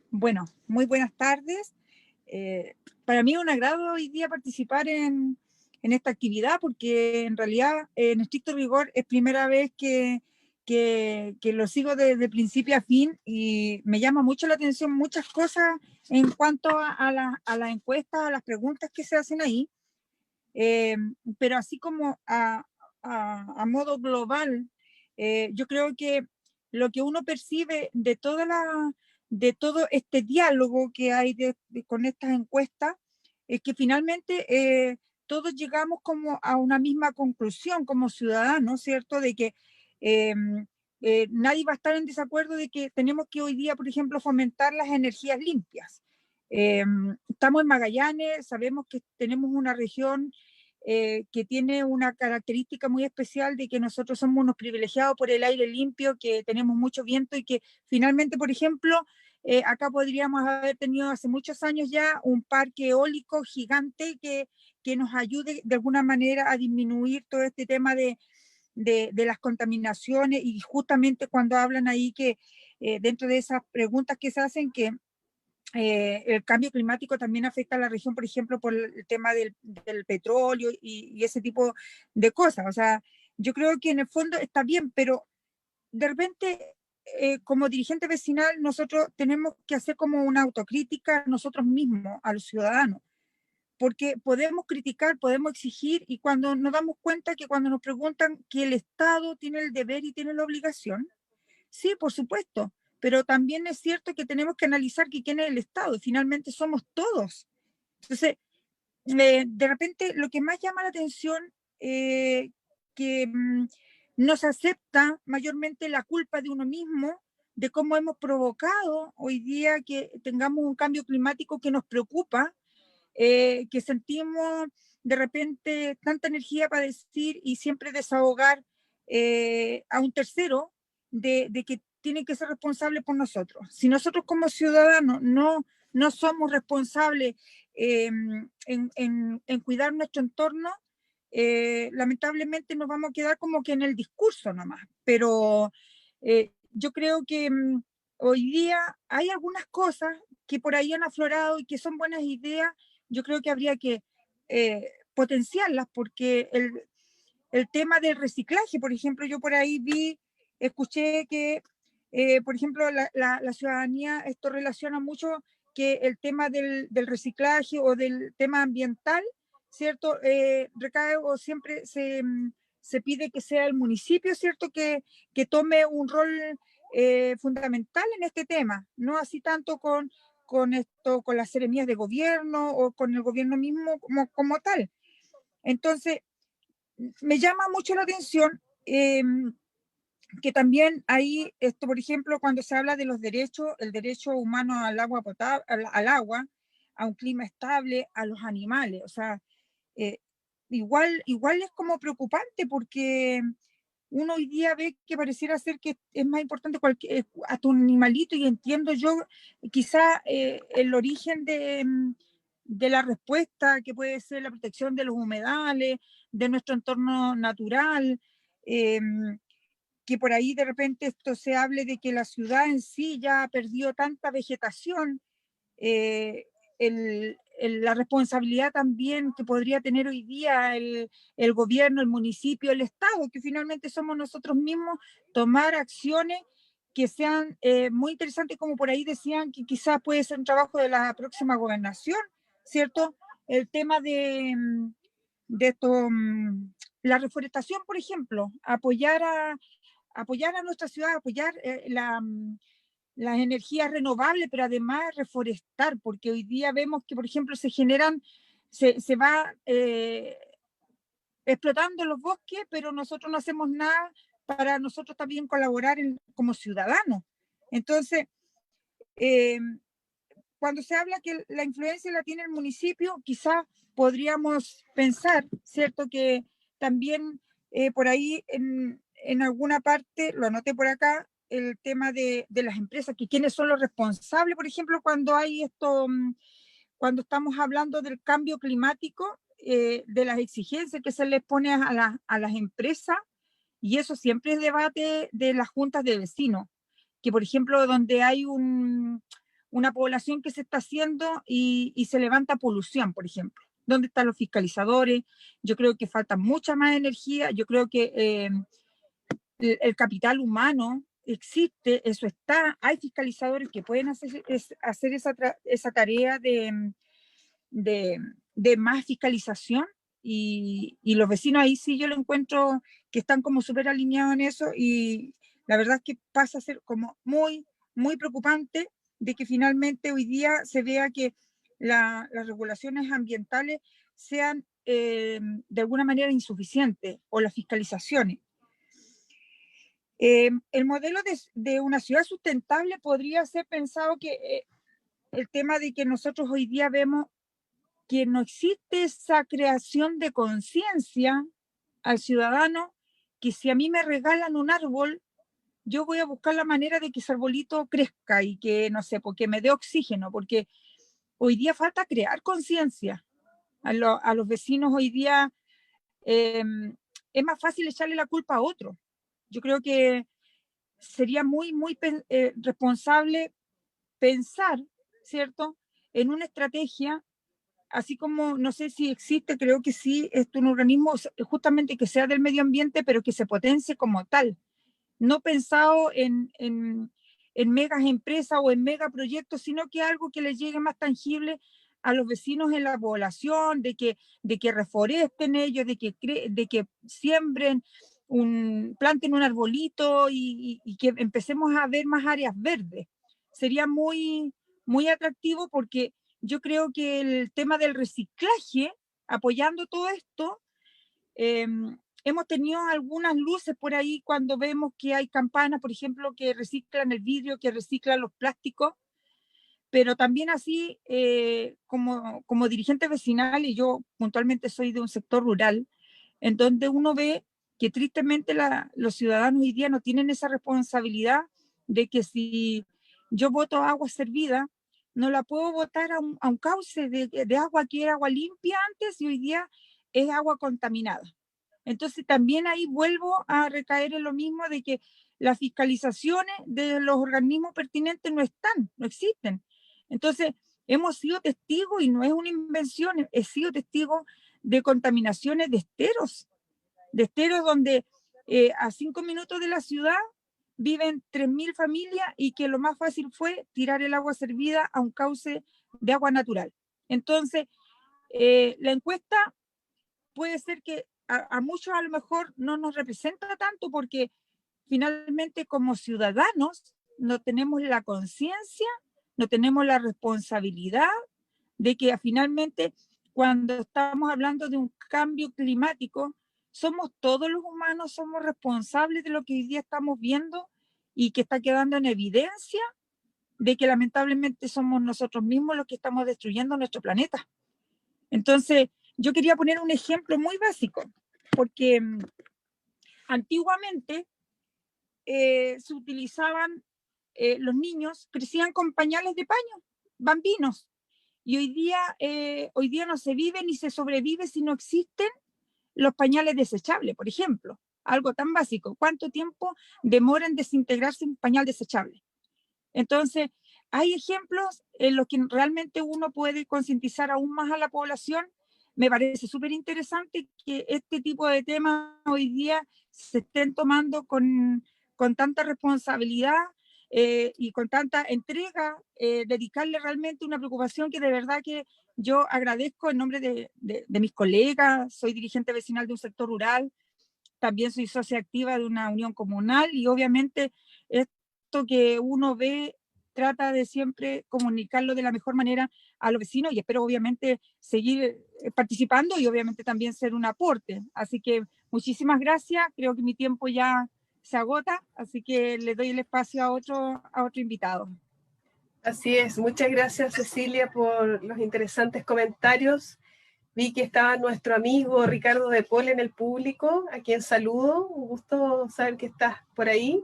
S4: Bueno, muy buenas tardes. Para mí es un agrado hoy día participar en esta actividad porque en realidad, en estricto rigor, es primera vez que lo sigo de principio a fin y me llama mucho la atención muchas cosas en cuanto a la encuesta, a las preguntas que se hacen ahí. Pero así como a modo global, yo creo que lo que uno percibe de todo este diálogo que hay con estas encuestas es que finalmente todos llegamos como a una misma conclusión como ciudadanos, ¿cierto? De que nadie va a estar en desacuerdo de que tenemos que hoy día, por ejemplo, fomentar las energías limpias. Estamos en Magallanes, sabemos que tenemos una región que tiene una característica muy especial de que nosotros somos unos privilegiados por el aire limpio, que tenemos mucho viento y que finalmente, por ejemplo, acá podríamos haber tenido hace muchos años ya un parque eólico gigante que nos ayude de alguna manera a disminuir todo este tema de las contaminaciones, y justamente cuando hablan ahí que dentro de esas preguntas que se hacen, que el cambio climático también afecta a la región, por ejemplo, por el tema del petróleo y ese tipo de cosas. O sea, yo creo que en el fondo está bien, pero de repente, como dirigente vecinal, nosotros tenemos que hacer como una autocrítica a nosotros mismos, a los ciudadanos, porque podemos criticar, podemos exigir, y cuando nos damos cuenta que cuando nos preguntan que el Estado tiene el deber y tiene la obligación, sí, por supuesto, pero también es cierto que tenemos que analizar que quién es el Estado, y finalmente somos todos. Entonces, de repente, lo que más llama la atención, que no se acepta mayormente la culpa de uno mismo, de cómo hemos provocado hoy día que tengamos un cambio climático que nos preocupa, que sentimos de repente tanta energía para decir y siempre desahogar a un tercero de que tiene que ser responsable por nosotros. Si nosotros como ciudadanos no somos responsables en cuidar nuestro entorno, lamentablemente nos vamos a quedar como que en el discurso nomás. Pero yo creo que hoy día hay algunas cosas que por ahí han aflorado y que son buenas ideas. Yo creo que habría que potenciarlas, porque el tema del reciclaje, por ejemplo, yo por ahí escuché que, por ejemplo, la ciudadanía esto relaciona mucho que el tema del reciclaje o del tema ambiental, ¿cierto? Recae o siempre se pide que sea el municipio, ¿cierto? Que tome un rol fundamental en este tema, no así tanto con las seremías de gobierno o con el gobierno mismo como tal. Entonces, me llama mucho la atención que también ahí, por ejemplo, cuando se habla de los derechos, el derecho humano al agua potable, al agua, a un clima estable, a los animales, o sea, igual es como preocupante, porque uno hoy día ve que pareciera ser que es más importante hasta un animalito, y entiendo yo quizá el origen de la respuesta, que puede ser la protección de los humedales, de nuestro entorno natural, que por ahí de repente esto se hable de que la ciudad en sí ya ha perdido tanta vegetación, la responsabilidad también que podría tener hoy día el gobierno, el municipio, el Estado, que finalmente somos nosotros mismos, tomar acciones que sean muy interesantes, como por ahí decían que quizás puede ser un trabajo de la próxima gobernación, ¿cierto? El tema de esto, la reforestación, por ejemplo, apoyar a nuestra ciudad, apoyar las energías renovables, pero además reforestar, porque hoy día vemos que, por ejemplo, se va explotando los bosques, pero nosotros no hacemos nada para nosotros también colaborar como ciudadanos. Entonces, cuando se habla que la influencia la tiene el municipio, quizás podríamos pensar, ¿cierto?, que también por ahí en alguna parte, lo anoté por acá, el tema de las empresas, que quiénes son los responsables, por ejemplo, cuando hay esto, cuando estamos hablando del cambio climático, de las exigencias que se les pone a las empresas, y eso siempre es debate de las juntas de vecinos, que por ejemplo, donde hay una población que se está haciendo y se levanta polución, por ejemplo. ¿Dónde están los fiscalizadores? Yo creo que falta mucha más energía. Yo creo que el capital humano existe, eso está. Hay fiscalizadores que pueden hacer esa tarea de más fiscalización, y los vecinos ahí sí yo lo encuentro que están como súper alineados en eso, y la verdad es que pasa a ser como muy, muy preocupante de que finalmente hoy día se vea que las regulaciones ambientales sean de alguna manera insuficientes, o las fiscalizaciones. El modelo de una ciudad sustentable podría ser pensado que el tema de que nosotros hoy día vemos que no existe esa creación de conciencia al ciudadano, que si a mí me regalan un árbol, yo voy a buscar la manera de que ese arbolito crezca y que, no sé, porque me dé oxígeno, porque hoy día falta crear conciencia. A los vecinos hoy día es más fácil echarle la culpa a otro. Yo creo que sería muy, muy responsable pensar, ¿cierto? En una estrategia, así como, no sé si existe, creo que sí, es un organismo justamente que sea del medio ambiente, pero que se potencie como tal, no pensado en megas empresas o en megaproyectos, sino que algo que les llegue más tangible a los vecinos en la población, de que reforesten ellos, de que siembren, planten un arbolito y que empecemos a ver más áreas verdes. Sería muy, muy atractivo porque yo creo que el tema del reciclaje, apoyando todo esto, hemos tenido algunas luces por ahí cuando vemos que hay campanas, por ejemplo, que reciclan el vidrio, que reciclan los plásticos, pero también así, como dirigente vecinal, y yo puntualmente soy de un sector rural, en donde uno ve que tristemente los ciudadanos hoy día no tienen esa responsabilidad de que si yo boto agua servida, no la puedo botar a un cauce de agua que era agua limpia antes y hoy día es agua contaminada. Entonces también ahí vuelvo a recaer en lo mismo de que las fiscalizaciones de los organismos pertinentes no están, no existen. Entonces hemos sido testigos, y no es una invención, he sido testigo de contaminaciones de esteros donde a 5 minutos de la ciudad viven 3.000 familias y que lo más fácil fue tirar el agua servida a un cauce de agua natural. Entonces, la encuesta puede ser que a muchos a lo mejor no nos representa tanto porque finalmente como ciudadanos no tenemos la conciencia, no tenemos la responsabilidad de que finalmente cuando estamos hablando de un cambio climático, somos todos los humanos, somos responsables de lo que hoy día estamos viendo y que está quedando en evidencia de que lamentablemente somos nosotros mismos los que estamos destruyendo nuestro planeta. Entonces, yo quería poner un ejemplo muy básico, porque antiguamente se utilizaban, los niños crecían con pañales de paño, bambinos, y hoy día no se vive ni se sobrevive si no existen los pañales desechables, por ejemplo. Algo tan básico. ¿Cuánto tiempo demora en desintegrarse un pañal desechable? Entonces, hay ejemplos en los que realmente uno puede concientizar aún más a la población. Me parece súper interesante que este tipo de temas hoy día se estén tomando con tanta responsabilidad y con tanta entrega, dedicarle realmente una preocupación que de verdad que yo agradezco en nombre de mis colegas. Soy dirigente vecinal de un sector rural, también soy socia activa de una unión comunal y obviamente esto que uno ve trata de siempre comunicarlo de la mejor manera a los vecinos y espero obviamente seguir participando y obviamente también ser un aporte. Así que muchísimas gracias, creo que mi tiempo ya se agota, así que le doy el espacio a otro invitado.
S1: Así es, muchas gracias Cecilia por los interesantes comentarios. Vi que estaba nuestro amigo Ricardo de Paul en el público, a quien saludo, un gusto saber que estás por ahí,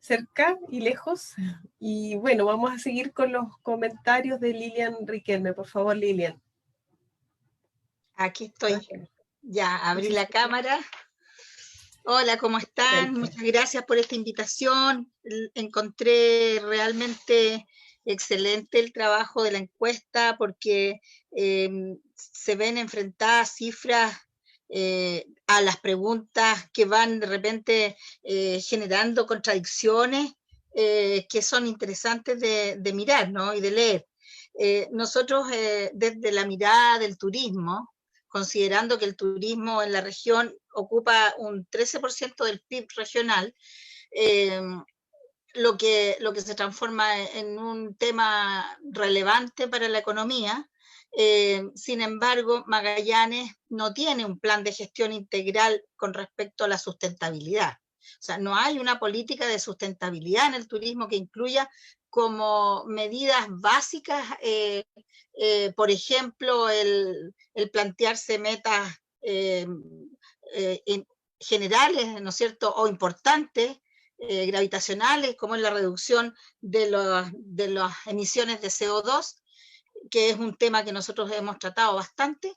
S1: cerca y lejos. Y bueno, vamos a seguir con los comentarios de Lilian Riquelme. Por favor, Lilian.
S5: Aquí estoy. Ya, abrí la cámara. Hola, ¿cómo están? Muchas gracias por esta invitación. Encontré realmente excelente el trabajo de la encuesta porque se ven enfrentadas cifras a las preguntas que van de repente generando contradicciones que son interesantes de mirar, ¿no? Y de leer. Nosotros desde la mirada del turismo, considerando que el turismo en la región ocupa un 13% del PIB regional, lo que se transforma en un tema relevante para la economía. Sin embargo, Magallanes no tiene un plan de gestión integral con respecto a la sustentabilidad. O sea, no hay una política de sustentabilidad en el turismo que incluya como medidas básicas, por ejemplo, el plantearse metas generales, ¿no es cierto?, o importantes, gravitacionales, como es la reducción de las emisiones de CO2, que es un tema que nosotros hemos tratado bastante,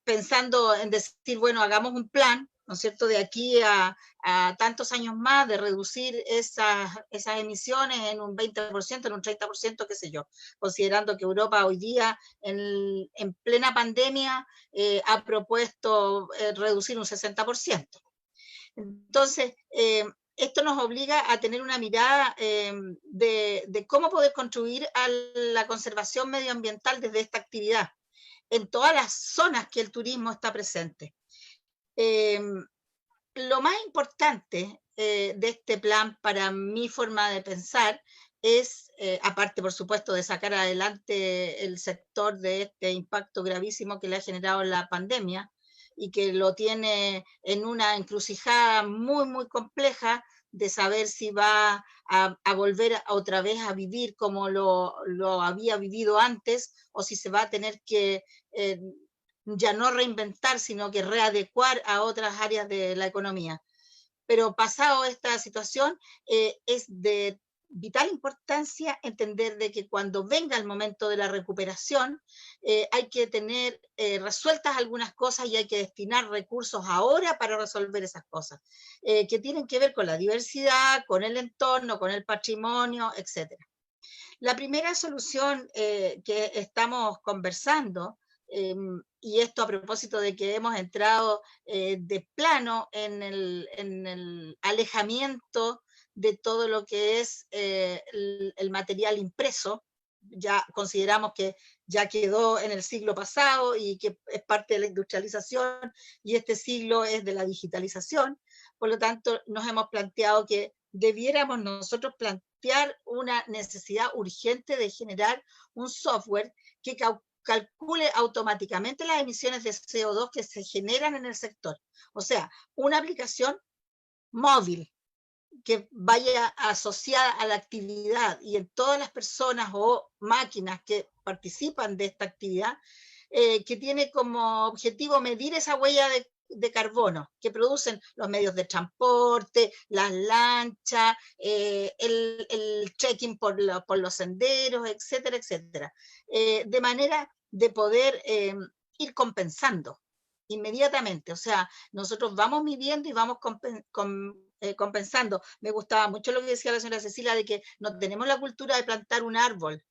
S5: pensando en decir, bueno, hagamos un plan, ¿no es cierto?, de aquí a tantos años más, de reducir esas emisiones en un 20%, en un 30%, qué sé yo, considerando que Europa hoy día, en plena pandemia, ha propuesto reducir un 60%. Entonces, esto nos obliga a tener una mirada de cómo poder contribuir a la conservación medioambiental desde esta actividad, en todas las zonas que el turismo está presente. Lo más importante de este plan, para mi forma de pensar, es, aparte por supuesto de sacar adelante el sector de este impacto gravísimo que le ha generado la pandemia, y que lo tiene en una encrucijada muy, muy compleja de saber si va a volver otra vez a vivir como lo había vivido antes, o si se va a tener que ya no reinventar, sino que readecuar a otras áreas de la economía. Pero pasado esta situación, es de vital importancia entender de que cuando venga el momento de la recuperación, hay que tener resueltas algunas cosas y hay que destinar recursos ahora para resolver esas cosas, que tienen que ver con la diversidad, con el entorno, con el patrimonio, etc. La primera solución que estamos conversando, y esto a propósito de que hemos entrado de plano en el alejamiento de todo lo que es el material impreso, ya consideramos que ya quedó en el siglo pasado y que es parte de la industrialización, y este siglo es de la digitalización. Por lo tanto, nos hemos planteado que debiéramos nosotros plantear una necesidad urgente de generar un software que calcule automáticamente las emisiones de CO2 que se generan en el sector. O sea, una aplicación móvil que vaya asociada a la actividad, y en todas las personas o máquinas que participan de esta actividad, que tiene como objetivo medir esa huella de carbono que producen los medios de transporte, las lanchas, el trekking por los senderos, etcétera, etcétera. De manera de poder ir compensando inmediatamente. O sea, nosotros vamos midiendo y vamos compensando. Me gustaba mucho lo que decía la señora Cecilia, de que no tenemos la cultura de plantar un árbol.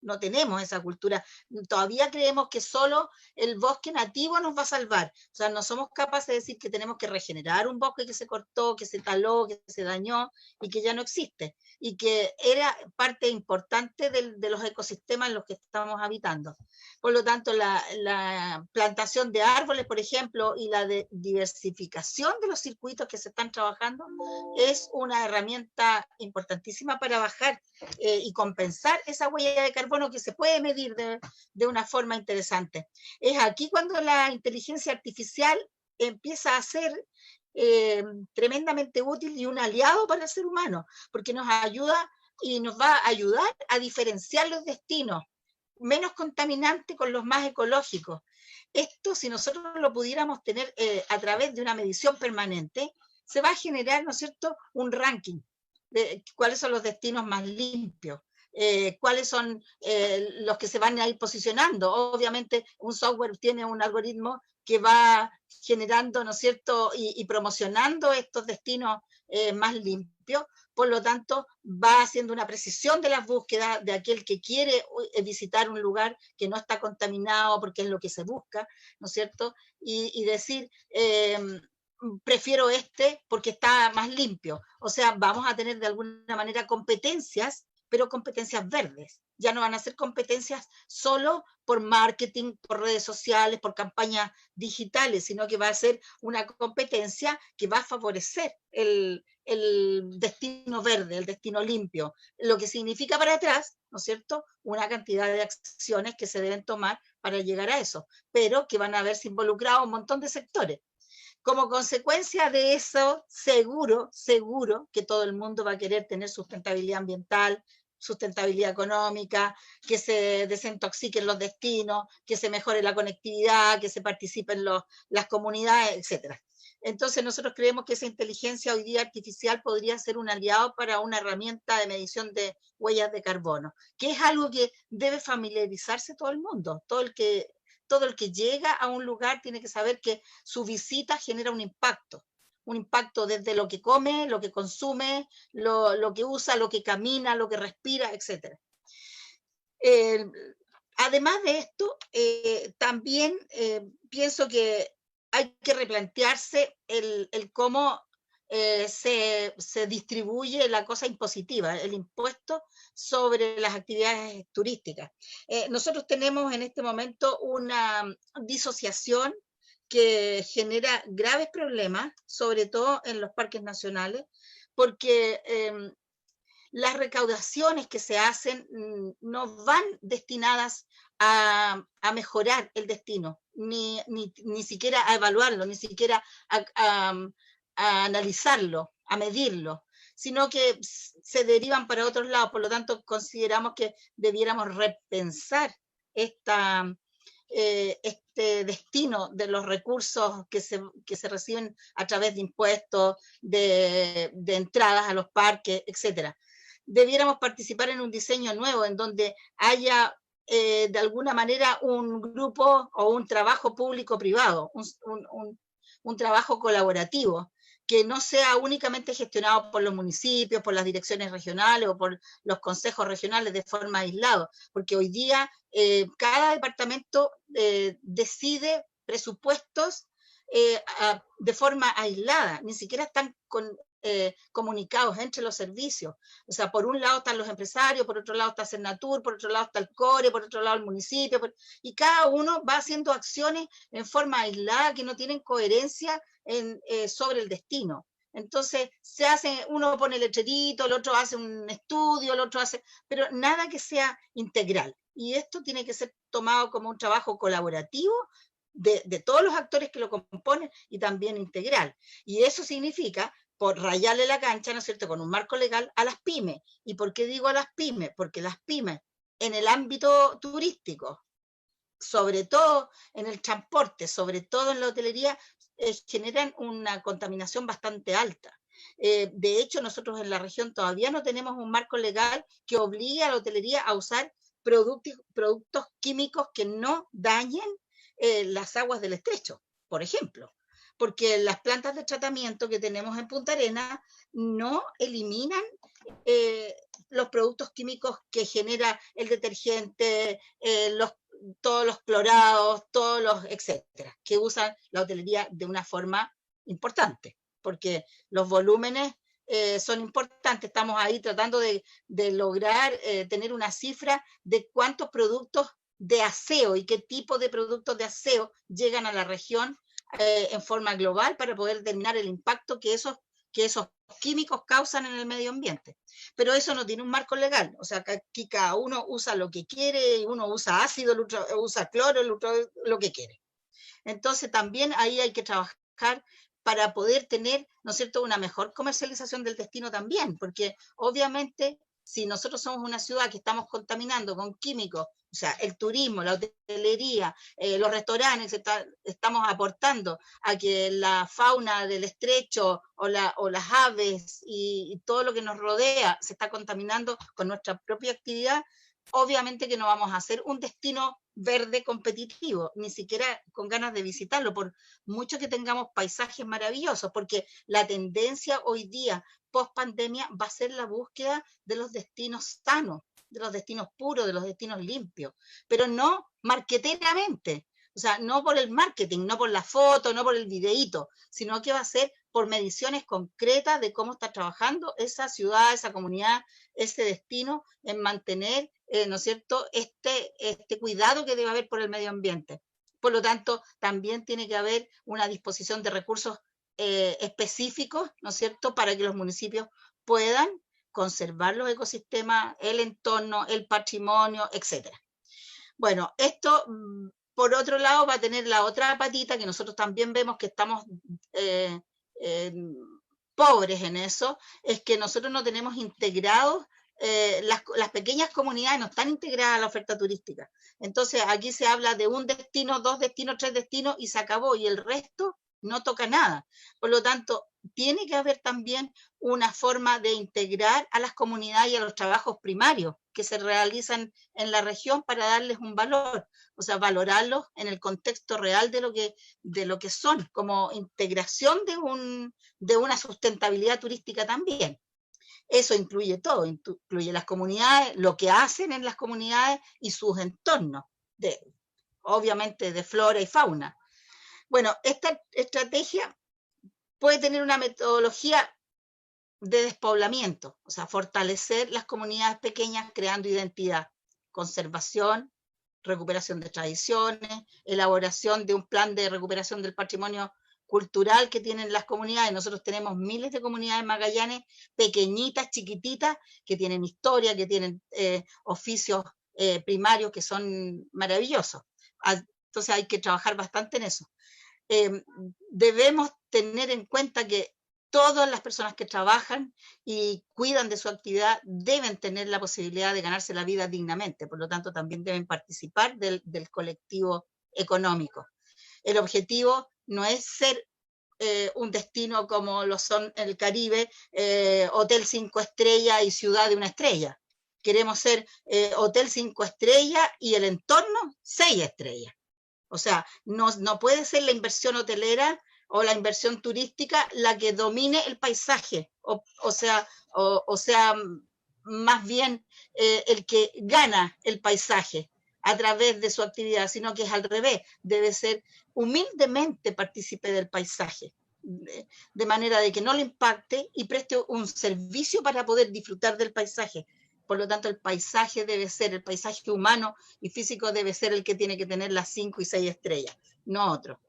S5: No tenemos esa cultura. Todavía creemos que solo el bosque nativo nos va a salvar. O sea, no somos capaces de decir que tenemos que regenerar un bosque que se cortó, que se taló, que se dañó y que ya no existe. Y que era parte importante de los ecosistemas en los que estamos habitando. Por lo tanto, la plantación de árboles, por ejemplo, y la diversificación de los circuitos que se están trabajando es una herramienta importantísima para bajar y compensar esa huella de carbono que se puede medir de una forma interesante. Es aquí cuando la inteligencia artificial empieza a ser tremendamente útil y un aliado para el ser humano, porque nos ayuda y nos va a ayudar a diferenciar los destinos menos contaminantes con los más ecológicos. Esto, si nosotros lo pudiéramos tener a través de una medición permanente, se va a generar, ¿no es cierto?, un ranking de cuáles son los destinos más limpios, cuáles son los que se van a ir posicionando. Obviamente un software tiene un algoritmo que va generando, ¿no es cierto?, y promocionando estos destinos más limpios. Por lo tanto, va haciendo una precisión de las búsquedas de aquel que quiere visitar un lugar que no está contaminado, porque es lo que se busca, ¿no es cierto?, y decir, prefiero este porque está más limpio. O sea, vamos a tener de alguna manera competencias, pero competencias verdes. Ya no van a ser competencias solo por marketing, por redes sociales, por campañas digitales, sino que va a ser una competencia que va a favorecer el destino verde, el destino limpio, lo que significa para atrás, ¿no es cierto?, una cantidad de acciones que se deben tomar para llegar a eso, pero que van a verse involucrados un montón de sectores. Como consecuencia de eso, seguro que todo el mundo va a querer tener sustentabilidad ambiental, sustentabilidad económica, que se desintoxiquen los destinos, que se mejore la conectividad, que se participen las comunidades, etc. Entonces nosotros creemos que esa inteligencia hoy día artificial podría ser un aliado para una herramienta de medición de huellas de carbono, que es algo que debe familiarizarse todo el mundo, todo el que todo el que llega a un lugar tiene que saber que su visita genera un impacto desde lo que come, lo que consume, lo que usa, lo que camina, lo que respira, etc. Además de esto, también pienso que hay que replantearse el cómo se distribuye la cosa impositiva, el impuesto sobre las actividades turísticas. Nosotros tenemos en este momento una disociación que genera graves problemas, sobre todo en los parques nacionales, porque las recaudaciones que se hacen no van destinadas a mejorar el destino, ni siquiera a evaluarlo, ni siquiera a analizarlo, a medirlo, sino que se derivan para otros lados. Por lo tanto, consideramos que debiéramos repensar este destino de los recursos que se reciben a través de impuestos, de entradas a los parques, etc. Debiéramos participar en un diseño nuevo en donde haya de alguna manera un grupo o un trabajo público-privado, un trabajo colaborativo, que no sea únicamente gestionado por los municipios, por las direcciones regionales o por los consejos regionales de forma aislada, porque hoy día cada departamento decide presupuestos de forma aislada, ni siquiera están comunicados entre los servicios. O sea, por un lado están los empresarios, por otro lado está Senatur, por otro lado está el CORE, por otro lado el municipio, y cada uno va haciendo acciones en forma aislada que no tienen coherencia sobre el destino. Entonces, uno pone letrerito, el otro hace un estudio, el otro hace, pero nada que sea integral. Y esto tiene que ser tomado como un trabajo colaborativo de todos los actores que lo componen y también integral. Y eso significa por rayarle la cancha, ¿no es cierto?, con un marco legal a las pymes. ¿Y por qué digo a las pymes? Porque las pymes en el ámbito turístico, sobre todo en el transporte, sobre todo en la hotelería, generan una contaminación bastante alta. De hecho, nosotros en la región todavía no tenemos un marco legal que obligue a la hotelería a usar productos químicos que no dañen las aguas del estrecho, por ejemplo. Porque las plantas de tratamiento que tenemos en Punta Arenas no eliminan los productos químicos que genera el detergente, todos los clorados, etcétera, que usan la hotelería de una forma importante, porque los volúmenes son importantes. Estamos ahí tratando de lograr tener una cifra de cuántos productos de aseo y qué tipo de productos de aseo llegan a la región en forma global para poder determinar el impacto que esos químicos causan en el medio ambiente. Pero eso no tiene un marco legal, o sea, que aquí cada uno usa lo que quiere, uno usa ácido, el otro usa cloro, el otro lo que quiere. Entonces también ahí hay que trabajar para poder tener, ¿no es cierto?, una mejor comercialización del destino también, porque obviamente si nosotros somos una ciudad que estamos contaminando con químicos, o sea, el turismo, la hotelería, los restaurantes, estamos aportando a que la fauna del estrecho o las aves y todo lo que nos rodea se está contaminando con nuestra propia actividad, obviamente que no vamos a hacer un destino verde competitivo, ni siquiera con ganas de visitarlo, por mucho que tengamos paisajes maravillosos, porque la tendencia hoy día, post pandemia, va a ser la búsqueda de los destinos sanos, de los destinos puros, de los destinos limpios, pero no marketeramente, o sea, no por el marketing, no por la foto, no por el videíto, sino que va a ser por mediciones concretas de cómo está trabajando esa ciudad, esa comunidad, ese destino en mantener, ¿no es cierto?, este cuidado que debe haber por el medio ambiente. Por lo tanto, también tiene que haber una disposición de recursos específicos, ¿no es cierto?, para que los municipios puedan conservar los ecosistemas, el entorno, el patrimonio, etc. Bueno, esto, por otro lado, va a tener la otra patita que nosotros también vemos que estamos pobres en eso, es que nosotros no tenemos integrados, las pequeñas comunidades no están integradas a la oferta turística. Entonces, aquí se habla de un destino, 2 destinos, 3 destinos y se acabó, y el resto no toca nada. Por lo tanto, tiene que haber también una forma de integrar a las comunidades y a los trabajos primarios que se realizan en la región para darles un valor, o sea, valorarlos en el contexto real de lo que son, como integración de una sustentabilidad turística también. Eso incluye todo, incluye las comunidades, lo que hacen en las comunidades y sus entornos, obviamente de flora y fauna. Bueno, esta estrategia puede tener una metodología de despoblamiento, o sea, fortalecer las comunidades pequeñas creando identidad, conservación, recuperación de tradiciones, elaboración de un plan de recuperación del patrimonio cultural que tienen las comunidades. Nosotros tenemos miles de comunidades en Magallanes, pequeñitas, chiquititas, que tienen historia, que tienen oficios primarios que son maravillosos. Entonces hay que trabajar bastante en eso. Debemos tener en cuenta que todas las personas que trabajan y cuidan de su actividad deben tener la posibilidad de ganarse la vida dignamente, por lo tanto también deben participar del colectivo económico. El objetivo no es ser un destino como lo son en el Caribe, hotel 5 estrellas y ciudad de 1 estrella. Queremos ser hotel 5 estrellas y el entorno 6 estrellas. O sea, no puede ser la inversión hotelera o la inversión turística la que domine el paisaje, o sea, más bien el que gana el paisaje a través de su actividad, sino que es al revés, debe ser humildemente partícipe del paisaje, de manera de que no le impacte y preste un servicio para poder disfrutar del paisaje. Por lo tanto, el paisaje debe ser, el paisaje humano y físico debe ser el que tiene que tener las 5 y 6 estrellas, no otro.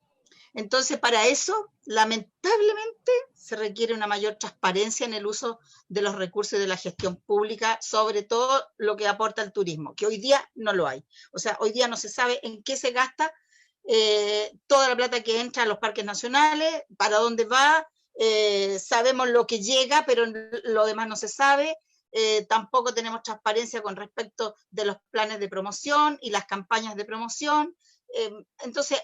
S5: Entonces, para eso, lamentablemente, se requiere una mayor transparencia en el uso de los recursos de la gestión pública, sobre todo lo que aporta el turismo, que hoy día no lo hay. O sea, hoy día no se sabe en qué se gasta toda la plata que entra a los parques nacionales, para dónde va, sabemos lo que llega, pero lo demás no se sabe. Tampoco tenemos transparencia con respecto de los planes de promoción y las campañas de promoción. Entonces,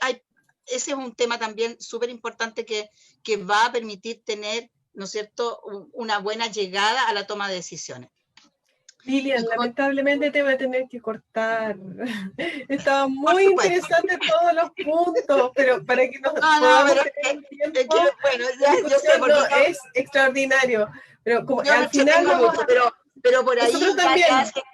S5: ese es un tema también súper importante que va a permitir tener, ¿no es cierto?, una buena llegada a la toma de decisiones.
S1: Lilian, lamentablemente te voy a tener que cortar. Estaba muy interesante todos los puntos, pero para que nos podamos tener un tiempo,
S5: bueno, ya, yo sé,
S1: es extraordinario. Pero como
S5: yo
S1: al final
S5: mucho, pero por ahí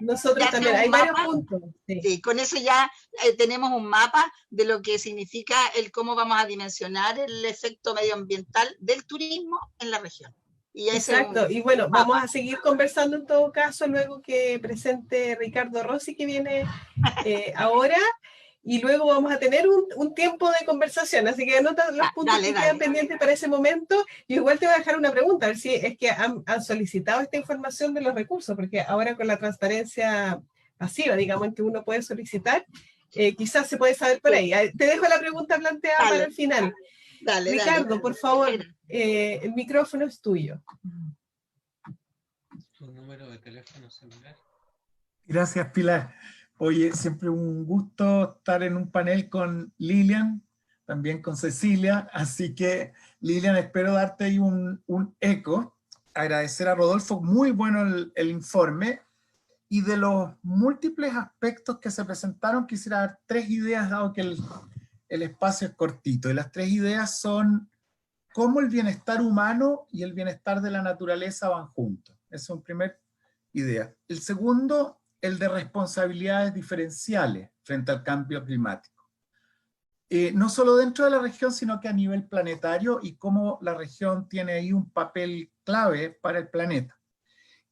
S1: nosotros también, hay varios puntos. Sí.
S5: Sí, con eso ya tenemos un mapa de lo que significa cómo vamos a dimensionar el efecto medioambiental del turismo en la región. Y
S1: exacto, y bueno, vamos a seguir conversando en todo caso luego que presente Ricardo Rossi, que viene ahora, y luego vamos a tener un tiempo de conversación, así que anota los puntos que quedan pendientes para ese momento. Y igual te voy a dejar una pregunta, a ver si es que han solicitado esta información de los recursos, porque ahora con la transparencia pasiva, digamos, en que uno puede solicitar, quizás se puede saber por ahí. Te dejo la pregunta planteada para el final. Ricardo, por favor, el micrófono es tuyo.
S6: ¿Tu número de teléfono celular?
S7: Gracias, Pilar. Oye, siempre un gusto estar en un panel con Lilian, también con Cecilia, así que Lilian, espero darte ahí un eco, agradecer a Rodolfo, muy bueno el informe, y de los múltiples aspectos que se presentaron, quisiera dar 3 ideas, dado que el espacio es cortito, y las 3 ideas son cómo el bienestar humano y el bienestar de la naturaleza van juntos. Esa es una primera idea. El segundo, el de responsabilidades diferenciales frente al cambio climático. No solo dentro de la región, sino que a nivel planetario, y cómo la región tiene ahí un papel clave para el planeta.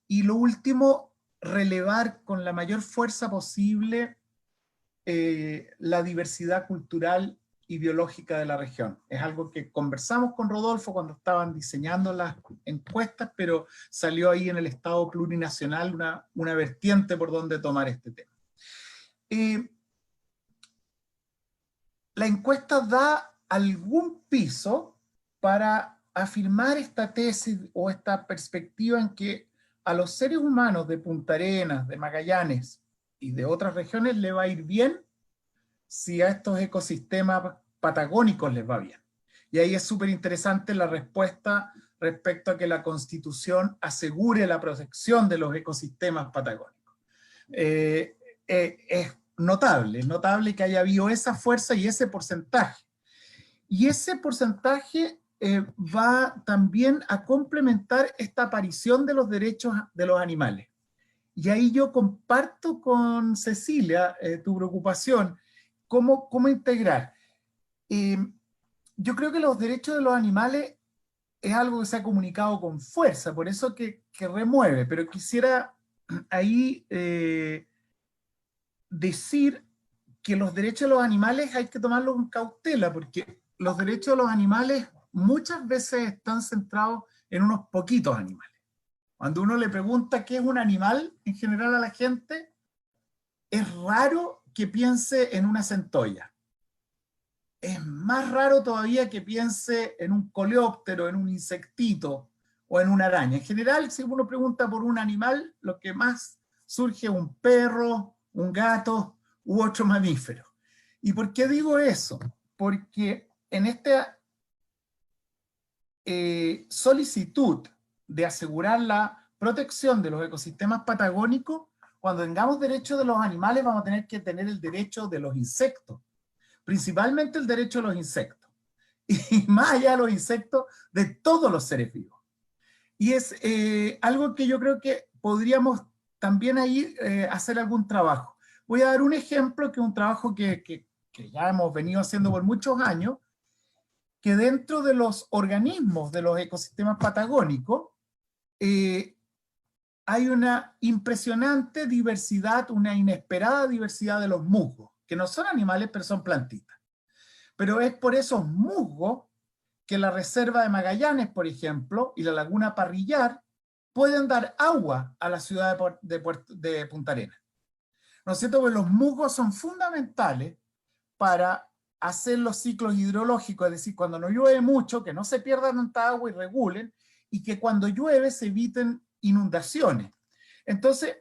S7: Y lo último, relevar con la mayor fuerza posible la diversidad cultural y biológica de la región. Es algo que conversamos con Rodolfo cuando estaban diseñando las encuestas, pero salió ahí en el Estado plurinacional una vertiente por donde tomar este tema. La encuesta da algún piso para afirmar esta tesis o esta perspectiva en que a los seres humanos de Punta Arenas, de Magallanes y de otras regiones le va a ir bien si a estos ecosistemas patagónicos les va bien. Y ahí es súper interesante la respuesta respecto a que la Constitución asegure la protección de los ecosistemas patagónicos. Es notable que haya habido esa fuerza y ese porcentaje. Y ese porcentaje va también a complementar esta aparición de los derechos de los animales. Y ahí yo comparto con Cecilia tu preocupación, cómo integrar. Yo creo que los derechos de los animales es algo que se ha comunicado con fuerza, por eso que remueve, pero quisiera ahí decir que los derechos de los animales hay que tomarlos con cautela, porque los derechos de los animales muchas veces están centrados en unos poquitos animales. Cuando uno le pregunta qué es un animal en general a la gente, es raro que piense en una centolla. Es más raro todavía que piense en un coleóptero, en un insectito o en una araña. En general, si uno pregunta por un animal, lo que más surge es un perro, un gato u otro mamífero. ¿Y por qué digo eso? Porque en esta solicitud de asegurar la protección de los ecosistemas patagónicos, cuando tengamos derecho de los animales, vamos a tener que tener el derecho de los insectos, principalmente el derecho de los insectos, y más allá de los insectos, de todos los seres vivos. Y es algo que yo creo que podríamos también ahí hacer algún trabajo. Voy a dar un ejemplo, que es un trabajo que ya hemos venido haciendo por muchos años, que dentro de los organismos de los ecosistemas patagónicos hay una impresionante diversidad, una inesperada diversidad de los musgos, que no son animales, pero son plantitas. Pero es por esos musgos que la reserva de Magallanes, por ejemplo, y la laguna Parrillar, pueden dar agua a la ciudad de Punta Arenas. ¿No es cierto? Porque los musgos son fundamentales para hacer los ciclos hidrológicos, es decir, cuando no llueve mucho, que no se pierda tanta agua y regulen, y que cuando llueve se eviten inundaciones. Entonces,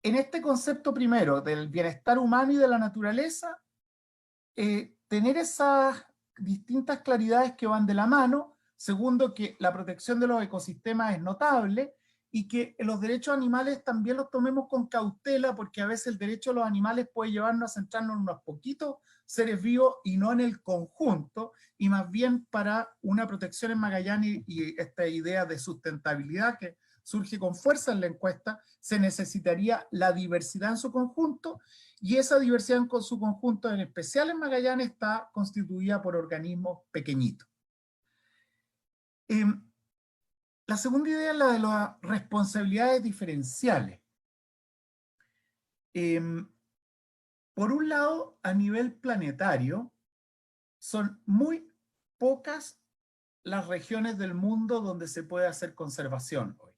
S7: en este concepto primero del bienestar humano y de la naturaleza, tener esas distintas claridades que van de la mano. Segundo, que la protección de los ecosistemas es notable, y que los derechos animales también los tomemos con cautela, porque a veces el derecho a los animales puede llevarnos a centrarnos en unos poquitos seres vivos y no en el conjunto, y más bien para una protección en Magallanes y esta idea de sustentabilidad que surge con fuerza en la encuesta, se necesitaría la diversidad en su conjunto, y esa diversidad en su conjunto, en especial en Magallanes, está constituida por organismos pequeñitos. La segunda idea es la de las responsabilidades diferenciales. Por un lado, a nivel planetario, son muy pocas las regiones del mundo donde se puede hacer conservación hoy.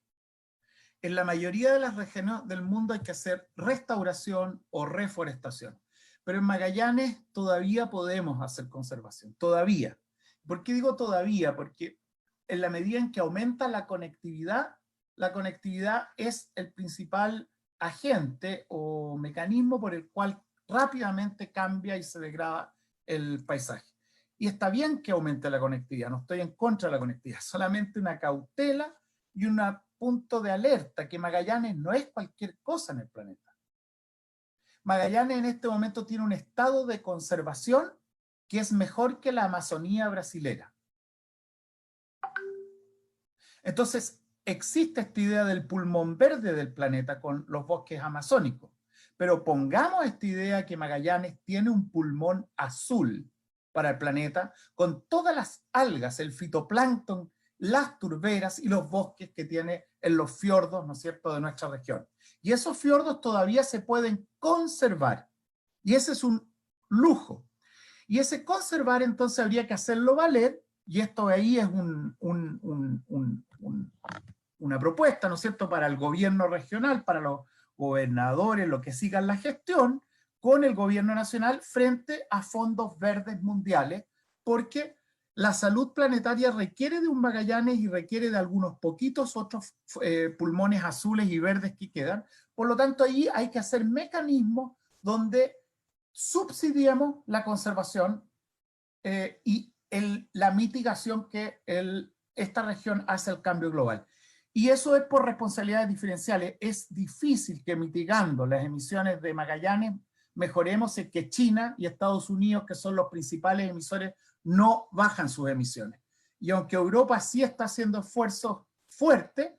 S7: En la mayoría de las regiones del mundo hay que hacer restauración o reforestación. Pero en Magallanes todavía podemos hacer conservación, todavía. ¿Por qué digo todavía? Porque en la medida en que aumenta la conectividad es el principal agente o mecanismo por el cual rápidamente cambia y se degrada el paisaje. Y está bien que aumente la conectividad, no estoy en contra de la conectividad, solamente una cautela y un punto de alerta, que Magallanes no es cualquier cosa en el planeta. Magallanes en este momento tiene un estado de conservación que es mejor que la Amazonía brasilera. Entonces, existe esta idea del pulmón verde del planeta con los bosques amazónicos, pero pongamos esta idea que Magallanes tiene un pulmón azul para el planeta, con todas las algas, el fitoplancton, las turberas y los bosques que tiene en los fiordos, ¿no es cierto?, de nuestra región. Y esos fiordos todavía se pueden conservar, y ese es un lujo. Y ese conservar entonces habría que hacerlo valer, y esto ahí es una propuesta, ¿no es cierto?, para el gobierno regional, para los gobernadores, los que sigan la gestión, con el gobierno nacional frente a fondos verdes mundiales, porque la salud planetaria requiere de un Magallanes y requiere de algunos poquitos otros pulmones azules y verdes que quedan. Por lo tanto, ahí hay que hacer mecanismos donde subsidiemos la conservación y la mitigación que el esta región hacia el cambio global. Y eso es por responsabilidades diferenciales. Es difícil que mitigando las emisiones de Magallanes mejoremos el que China y Estados Unidos, que son los principales emisores, no bajan sus emisiones. Y aunque Europa sí está haciendo esfuerzos fuertes,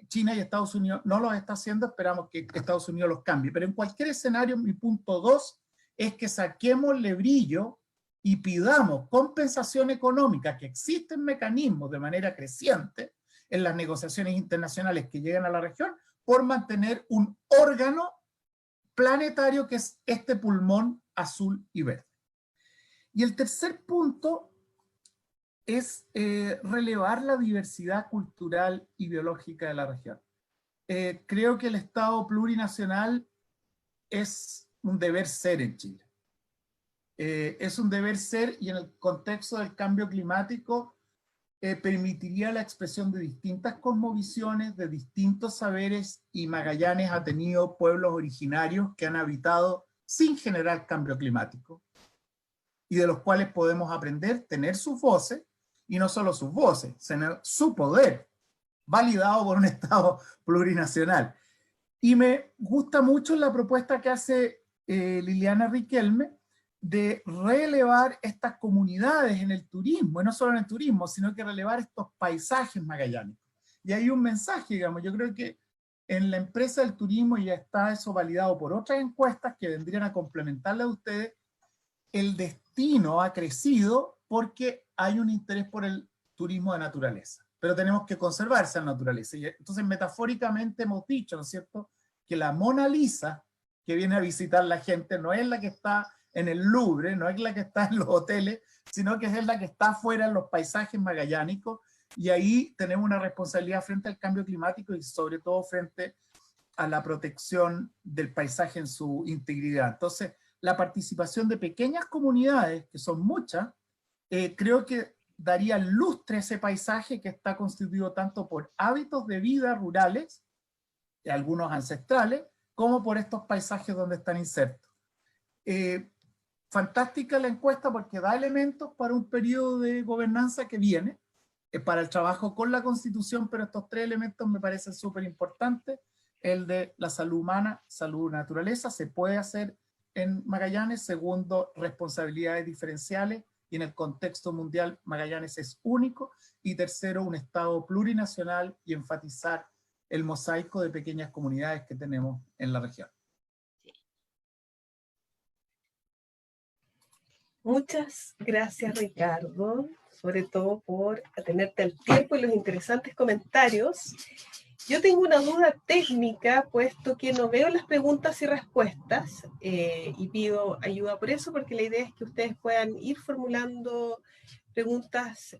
S7: China y Estados Unidos no los está haciendo, esperamos que Estados Unidos los cambie. Pero en cualquier escenario, mi punto 2 es que saquémosle brillo y pidamos compensación económica, que existen mecanismos de manera creciente en las negociaciones internacionales que llegan a la región, por mantener un órgano planetario que es este pulmón azul y verde. Y el tercer punto es relevar la diversidad cultural y biológica de la región. Creo que el Estado plurinacional es un deber ser en Chile. Es un deber ser, y en el contexto del cambio climático permitiría la expresión de distintas cosmovisiones, de distintos saberes, y Magallanes ha tenido pueblos originarios que han habitado sin generar cambio climático, y de los cuales podemos aprender, tener sus voces, y no solo sus voces, sino su poder, validado por un Estado plurinacional. Y me gusta mucho la propuesta que hace Liliana Riquelme, de relevar estas comunidades en el turismo, y no solo en el turismo, sino que relevar estos paisajes magallánicos. Y hay un mensaje, digamos, yo creo que en la empresa del turismo, ya está eso validado por otras encuestas que vendrían a complementarla a ustedes, el destino ha crecido porque hay un interés por el turismo de naturaleza, pero tenemos que conservar esa naturaleza. Y entonces, metafóricamente hemos dicho, ¿no es cierto?, que la Mona Lisa que viene a visitar la gente no es la que está en el Louvre, no es la que está en los hoteles, sino que es la que está afuera en los paisajes magallánicos, y ahí tenemos una responsabilidad frente al cambio climático y sobre todo frente a la protección del paisaje en su integridad. Entonces, la participación de pequeñas comunidades, que son muchas, creo que daría lustre a ese paisaje que está constituido tanto por hábitos de vida rurales, algunos ancestrales, como por estos paisajes donde están insertos. Fantástica la encuesta porque da elementos para un periodo de gobernanza que viene, para el trabajo con la Constitución, pero estos 3 elementos me parecen súper importantes. El de la salud humana, salud naturaleza, se puede hacer en Magallanes. Segundo, responsabilidades diferenciales, y en el contexto mundial Magallanes es único. Y tercero, un Estado plurinacional y enfatizar el mosaico de pequeñas comunidades que tenemos en la región.
S1: Muchas gracias, Ricardo, sobre todo por atenerte al tiempo y los interesantes comentarios. Yo tengo una duda técnica, puesto que no veo las preguntas y respuestas, y pido ayuda por eso, porque la idea es que ustedes puedan ir formulando preguntas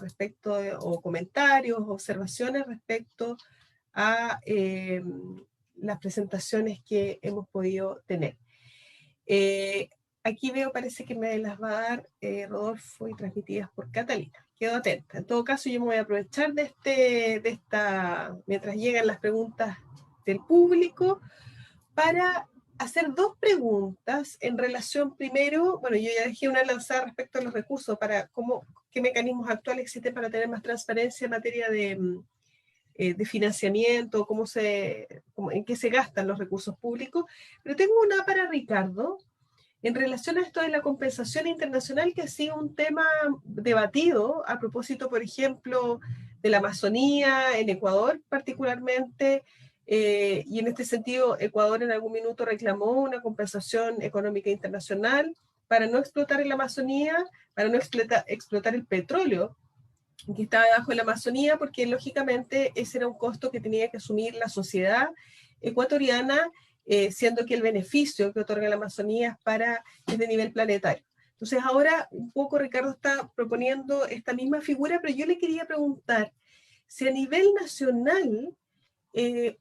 S1: respecto o comentarios, observaciones respecto a las presentaciones que hemos podido tener. Aquí veo, parece que me las va a dar Rodolfo y transmitidas por Catalina. Quedo atenta. En todo caso, yo me voy a aprovechar de esta, mientras llegan las preguntas del público, para hacer 2 preguntas en relación primero, bueno, yo ya dejé una lanzada respecto a los recursos, para qué mecanismos actuales existen para tener más transparencia en materia de financiamiento, en qué se gastan los recursos públicos, pero tengo una para Ricardo, en relación a esto de la compensación internacional, que ha sido un tema debatido a propósito, por ejemplo, de la Amazonía, en Ecuador particularmente, y en este sentido Ecuador en algún minuto reclamó una compensación económica internacional para no explotar en la Amazonía, para no explotar el petróleo que estaba debajo de la Amazonía, porque lógicamente ese era un costo que tenía que asumir la sociedad ecuatoriana, siendo que el beneficio que otorga la Amazonía es de nivel planetario. Entonces ahora un poco Ricardo está proponiendo esta misma figura, pero yo le quería preguntar si a nivel nacional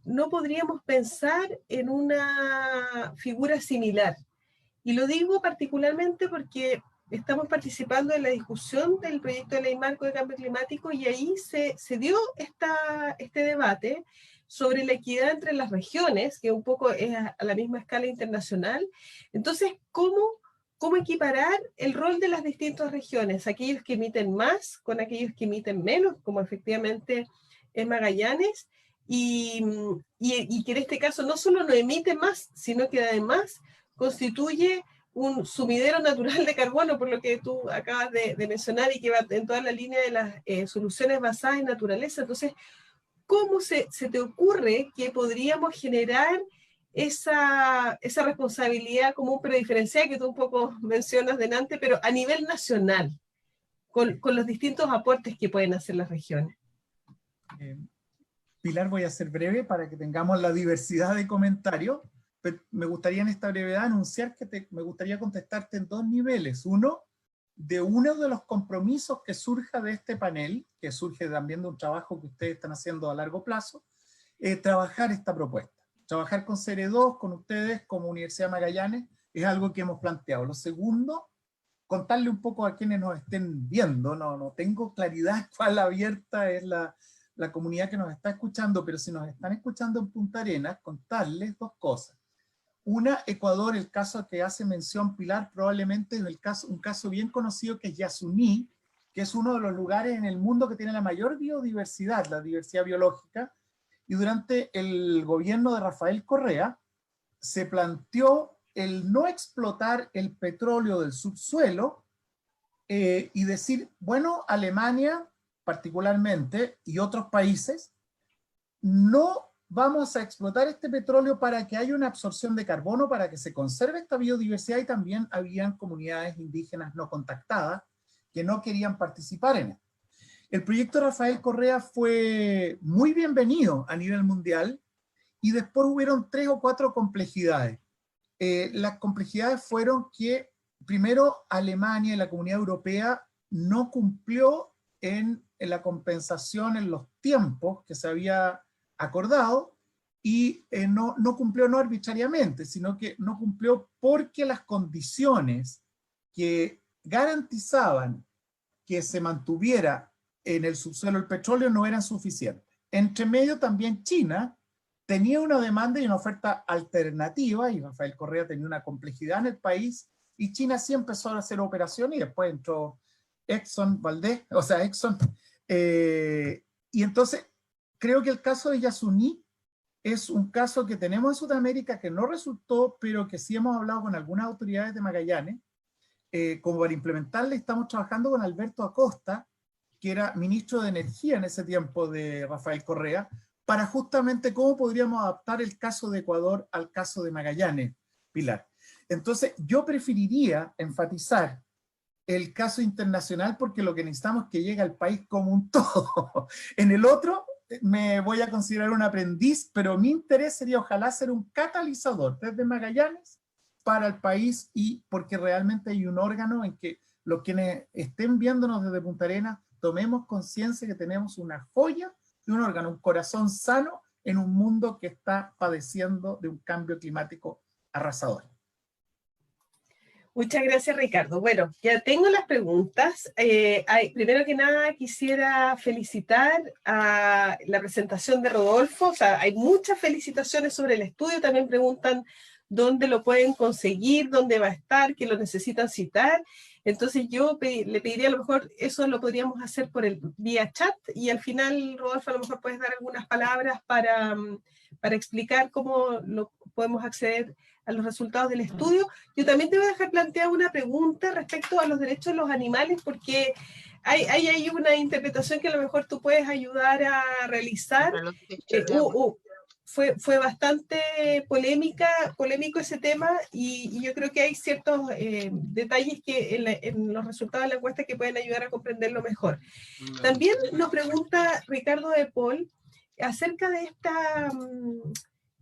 S1: no podríamos pensar en una figura similar. Y lo digo particularmente porque estamos participando en la discusión del proyecto de ley marco de cambio climático, y ahí se dio este debate sobre la equidad entre las regiones, que un poco es a la misma escala internacional. Entonces, ¿cómo cómo equiparar el rol de las distintas regiones, aquellos que emiten más con aquellos que emiten menos, como efectivamente es Magallanes, y que en este caso no solo no emite más, sino que además constituye un sumidero natural de carbono, por lo que tú acabas de mencionar, y que va en toda la línea de las soluciones basadas en naturaleza. Entonces, ¿cómo se te ocurre que podríamos generar esa responsabilidad común pero diferenciada que tú un poco mencionas delante, pero a nivel nacional, con los distintos aportes que pueden hacer las regiones?
S7: Pilar, voy a ser breve para que tengamos la diversidad de comentarios. Pero me gustaría en esta brevedad anunciar que me gustaría contestarte en 2 niveles. Uno, de uno de los compromisos que surja de este panel, que surge también de un trabajo que ustedes están haciendo a largo plazo, trabajar esta propuesta. Trabajar con CR2, con ustedes como Universidad de Magallanes, es algo que hemos planteado. Lo segundo, contarle un poco a quienes nos estén viendo, no tengo claridad cuál abierta es la comunidad que nos está escuchando, pero si nos están escuchando en Punta Arenas, contarles 2 cosas. Una, Ecuador, el caso que hace mención Pilar, probablemente es un caso bien conocido que es Yasuní, que es uno de los lugares en el mundo que tiene la mayor biodiversidad, la diversidad biológica, y durante el gobierno de Rafael Correa se planteó el no explotar el petróleo del subsuelo y decir, bueno, Alemania particularmente y otros países, no vamos a explotar este petróleo para que haya una absorción de carbono, para que se conserve esta biodiversidad, y también habían comunidades indígenas no contactadas que no querían participar en esto. El proyecto Rafael Correa fue muy bienvenido a nivel mundial y después hubieron 3 o 4 complejidades. Las complejidades fueron que primero Alemania y la Comunidad Europea no cumplió en la compensación en los tiempos que se había acordado, y no cumplió no arbitrariamente, sino que no cumplió porque las condiciones que garantizaban que se mantuviera en el subsuelo el petróleo no eran suficientes. Entre medio también China tenía una demanda y una oferta alternativa, y Rafael Correa tenía una complejidad en el país, y China sí empezó a hacer operaciones, y después entró Exxon Valdez, o sea, Exxon, y entonces creo que el caso de Yasuní es un caso que tenemos en Sudamérica que no resultó, pero que sí hemos hablado con algunas autoridades de Magallanes, como para implementarle. Estamos trabajando con Alberto Acosta, que era ministro de Energía en ese tiempo de Rafael Correa, para justamente cómo podríamos adaptar el caso de Ecuador al caso de Magallanes, Pilar. Entonces, yo preferiría enfatizar el caso internacional porque lo que necesitamos es que llegue al país como un todo. En el otro me voy a considerar un aprendiz, pero mi interés sería ojalá ser un catalizador desde Magallanes para el país, y porque realmente hay un órgano en que los quienes estén viéndonos desde Punta Arenas tomemos conciencia que tenemos una joya de un órgano, un corazón sano en un mundo que está padeciendo de un cambio climático arrasador.
S1: Muchas gracias, Ricardo. Bueno, ya tengo las preguntas. Primero que nada, quisiera felicitar a la presentación de Rodolfo. O sea, hay muchas felicitaciones sobre el estudio. También preguntan dónde lo pueden conseguir, dónde va a estar, que lo necesitan citar. Entonces yo le pediría, a lo mejor eso lo podríamos hacer vía chat, y al final, Rodolfo, a lo mejor puedes dar algunas palabras para explicar cómo podemos acceder a los resultados del estudio. Yo también te voy a dejar plantear una pregunta respecto a los derechos de los animales, porque hay una interpretación que a lo mejor tú puedes ayudar a realizar. Fue bastante polémico ese tema, y yo creo que hay ciertos detalles que en los resultados de la encuesta que pueden ayudar a comprenderlo mejor. También nos pregunta Ricardo de Paul acerca de esta,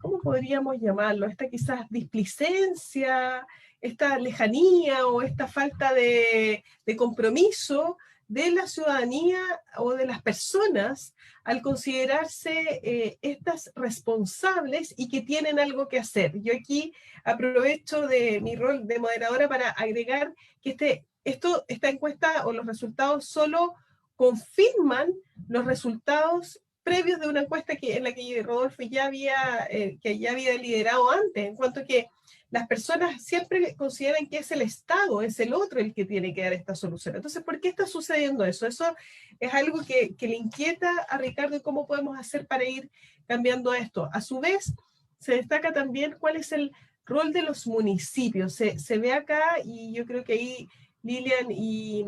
S1: ¿cómo podríamos llamarlo? Esta quizás displicencia, esta lejanía o esta falta de compromiso de la ciudadanía o de las personas al considerarse estas responsables y que tienen algo que hacer. Yo aquí aprovecho de mi rol de moderadora para agregar que esta encuesta o los resultados solo confirman los resultados previos de una encuesta en la que Rodolfo ya había liderado antes, en cuanto que las personas siempre consideran que es el Estado, es el otro el que tiene que dar esta solución. Entonces, ¿por qué está sucediendo eso? Eso es algo que le inquieta a Ricardo, y cómo podemos hacer para ir cambiando esto. A su vez, se destaca también cuál es el rol de los municipios. Se ve acá, y yo creo que ahí Lilian y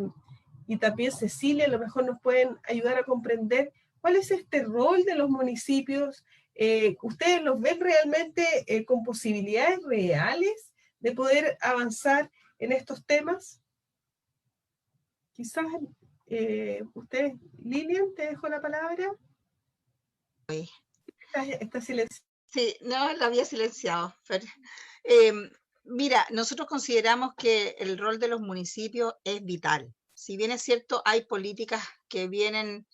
S1: también Cecilia a lo mejor nos pueden ayudar a comprender cuál es este rol de los municipios. ¿Ustedes los ven realmente con posibilidades reales de poder avanzar en estos temas? Quizás ustedes, Lilian, te dejo la palabra. Está silenciada.
S5: Sí, no, la había silenciado. Pero, mira, nosotros consideramos que el rol de los municipios es vital. Si bien es cierto, hay políticas que vienen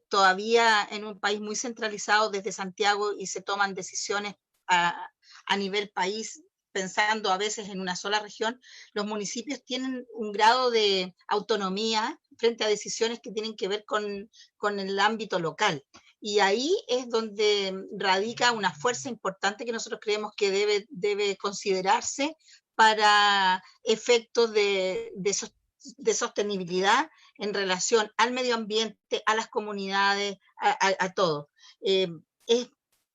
S5: todavía en un país muy centralizado desde Santiago y se toman decisiones a nivel país, pensando a veces en una sola región, los municipios tienen un grado de autonomía frente a decisiones que tienen que ver con el ámbito local. Y ahí es donde radica una fuerza importante que nosotros creemos que debe considerarse para efectos de sostenibilidad en relación al medio ambiente, a las comunidades, a todo. En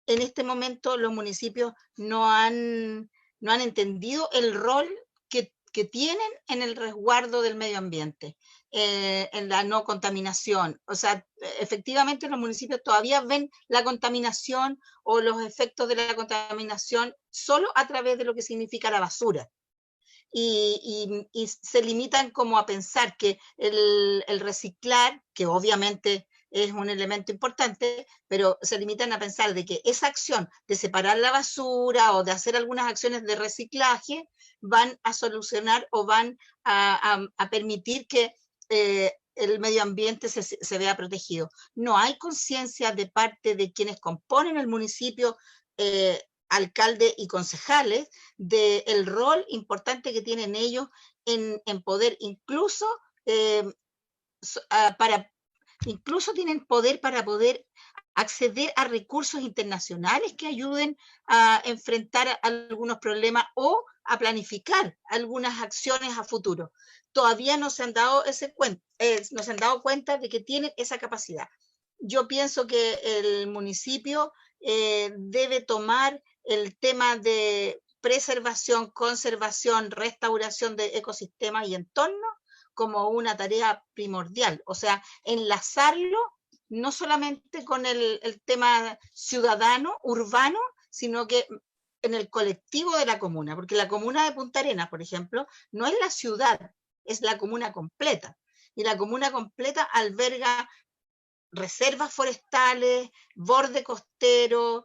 S5: este momento los municipios no han entendido el rol que tienen en el resguardo del medio ambiente, en la no contaminación. O sea, efectivamente los municipios todavía ven la contaminación o los efectos de la contaminación solo a través de lo que significa la basura. Y se limitan como a pensar que el reciclar, que obviamente es un elemento importante, pero se limitan a pensar de que esa acción de separar la basura o de hacer algunas acciones de reciclaje van a solucionar o van a permitir que el medio ambiente se vea protegido. No hay conciencia de parte de quienes componen el municipio, alcalde y concejales, del rol importante que tienen ellos en poder, incluso incluso tienen poder para poder acceder a recursos internacionales que ayuden a enfrentar algunos problemas o a planificar algunas acciones a futuro. Todavía no se han dado cuenta de que tienen esa capacidad. Yo pienso que el municipio debe tomar el tema de preservación, conservación, restauración de ecosistemas y entornos como una tarea primordial, o sea, enlazarlo no solamente con el tema ciudadano, urbano, sino que en el colectivo de la comuna, porque la comuna de Punta Arenas, por ejemplo, no es la ciudad, es la comuna completa, y la comuna completa alberga reservas forestales, borde costero,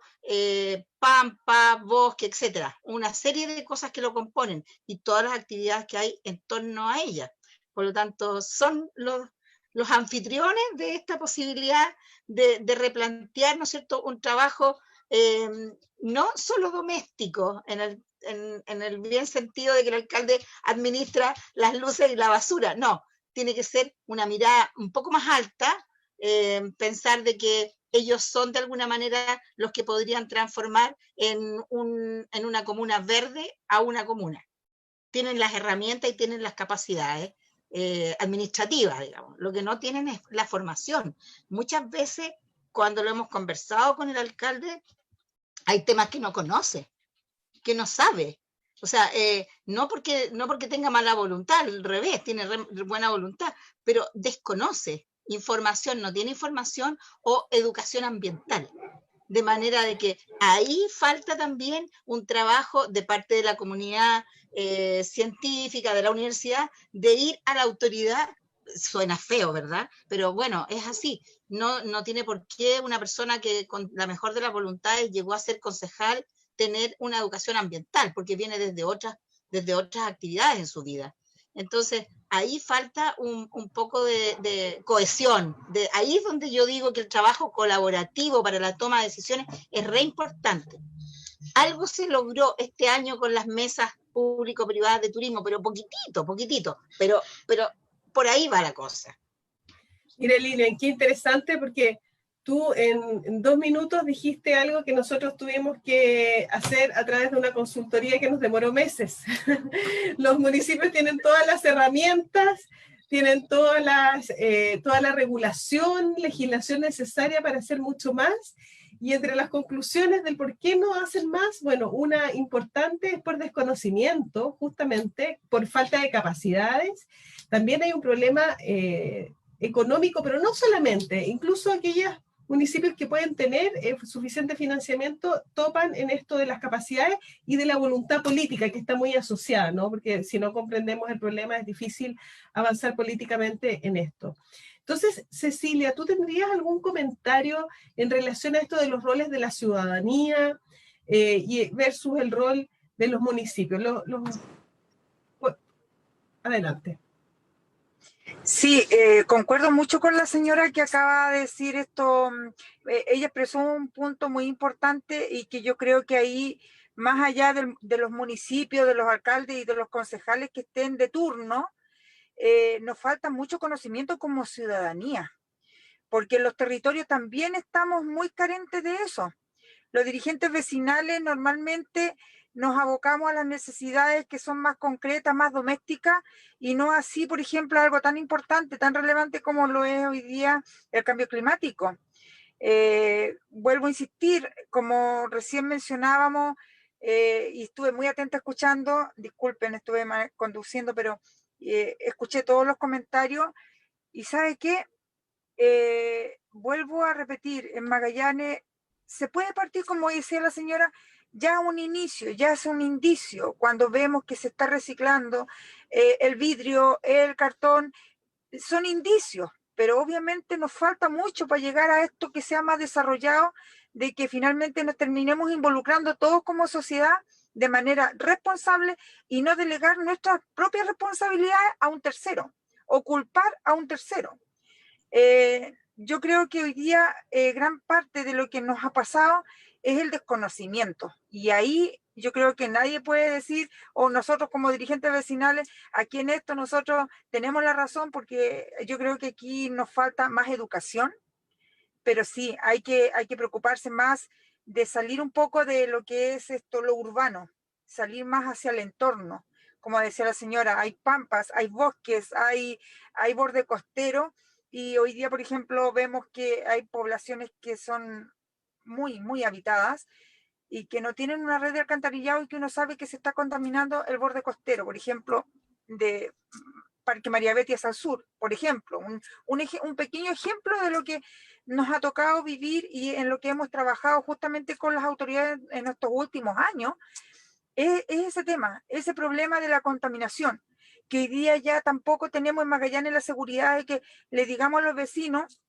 S5: pampa, bosque, etcétera, una serie de cosas que lo componen, y todas las actividades que hay en torno a ella. Por lo tanto, son los anfitriones de esta posibilidad de replantear, ¿no es cierto?, un trabajo no solo doméstico, en el bien sentido de que el alcalde administra las luces y la basura. No, tiene que ser una mirada un poco más alta, pensar de que ellos son de alguna manera los que podrían transformar en una comuna verde a una comuna. Tienen las herramientas y tienen las capacidades administrativas, digamos. Lo que no tienen es la formación. Muchas veces, cuando lo hemos conversado con el alcalde, hay temas que no conoce, que no sabe. O sea, no porque tenga mala voluntad, al revés, tiene buena voluntad, pero desconoce información, no tiene información o educación ambiental. De manera de que ahí falta también un trabajo de parte de la comunidad científica, de la universidad, de ir a la autoridad. Suena feo, ¿verdad? Pero bueno, es así. No tiene por qué una persona que con la mejor de las voluntades llegó a ser concejal tener una educación ambiental, porque viene desde otras actividades en su vida. Entonces, ahí falta un poco de cohesión. Ahí es donde yo digo que el trabajo colaborativo para la toma de decisiones es re importante. Algo se logró este año con las mesas público-privadas de turismo, pero poquitito, pero por ahí va la cosa.
S1: Mira, Lilian, qué interesante, porque tú en 2 minutos dijiste algo que nosotros tuvimos que hacer a través de una consultoría que nos demoró meses. Los municipios tienen todas las herramientas, tienen toda la regulación, legislación necesaria para hacer mucho más. Y entre las conclusiones del por qué no hacen más, bueno, una importante es por desconocimiento, justamente, por falta de capacidades. También hay un problema económico, pero no solamente, incluso aquellos municipios que pueden tener suficiente financiamiento topan en esto de las capacidades y de la voluntad política, que está muy asociada, ¿no? Porque si no comprendemos el problema es difícil avanzar políticamente en esto. Entonces, Cecilia, ¿tú tendrías algún comentario en relación a esto de los roles de la ciudadanía y versus el rol de los municipios? Adelante.
S4: Sí, concuerdo mucho con la señora que acaba de decir esto. Ella expresó un punto muy importante y que yo creo que ahí, más allá de los municipios, de los alcaldes y de los concejales que estén de turno, nos falta mucho conocimiento como ciudadanía, porque en los territorios también estamos muy carentes de eso. Los dirigentes vecinales normalmente nos abocamos a las necesidades que son más concretas, más domésticas, y no así, por ejemplo, algo tan importante, tan relevante como lo es hoy día el cambio climático. Vuelvo a insistir, como recién mencionábamos, y estuve muy atenta escuchando, disculpen, estuve conduciendo, pero escuché todos los comentarios, y ¿sabe qué? Vuelvo a repetir, en Magallanes se puede partir, como decía la señora, ya un inicio, ya es un indicio, cuando vemos que se está reciclando el vidrio, el cartón, son indicios, pero obviamente nos falta mucho para llegar a esto que sea más desarrollado, de que finalmente nos terminemos involucrando todos como sociedad de manera responsable y no delegar nuestras propias responsabilidades a un tercero o culpar a un tercero. Yo creo que hoy día gran parte de lo que nos ha pasado es el desconocimiento, y ahí yo creo que nadie puede decir, o nosotros como dirigentes vecinales, aquí en esto nosotros tenemos la razón, porque yo creo que aquí nos falta más educación, pero sí, hay que preocuparse más de salir un poco de lo que es esto, lo urbano, salir más hacia el entorno. Como decía la señora, hay pampas, hay bosques, hay borde costero, y hoy día, por ejemplo, vemos que hay poblaciones que son muy, muy habitadas y que no tienen una red de alcantarillado, y que uno sabe que se está contaminando el borde costero, por ejemplo, de Parque María Betty hacia el sur, por ejemplo, un pequeño ejemplo de lo que nos ha tocado vivir y en lo que hemos trabajado justamente con las autoridades en estos últimos años, es ese tema, ese problema de la contaminación, que hoy día ya tampoco tenemos en Magallanes la seguridad de que le digamos a los vecinos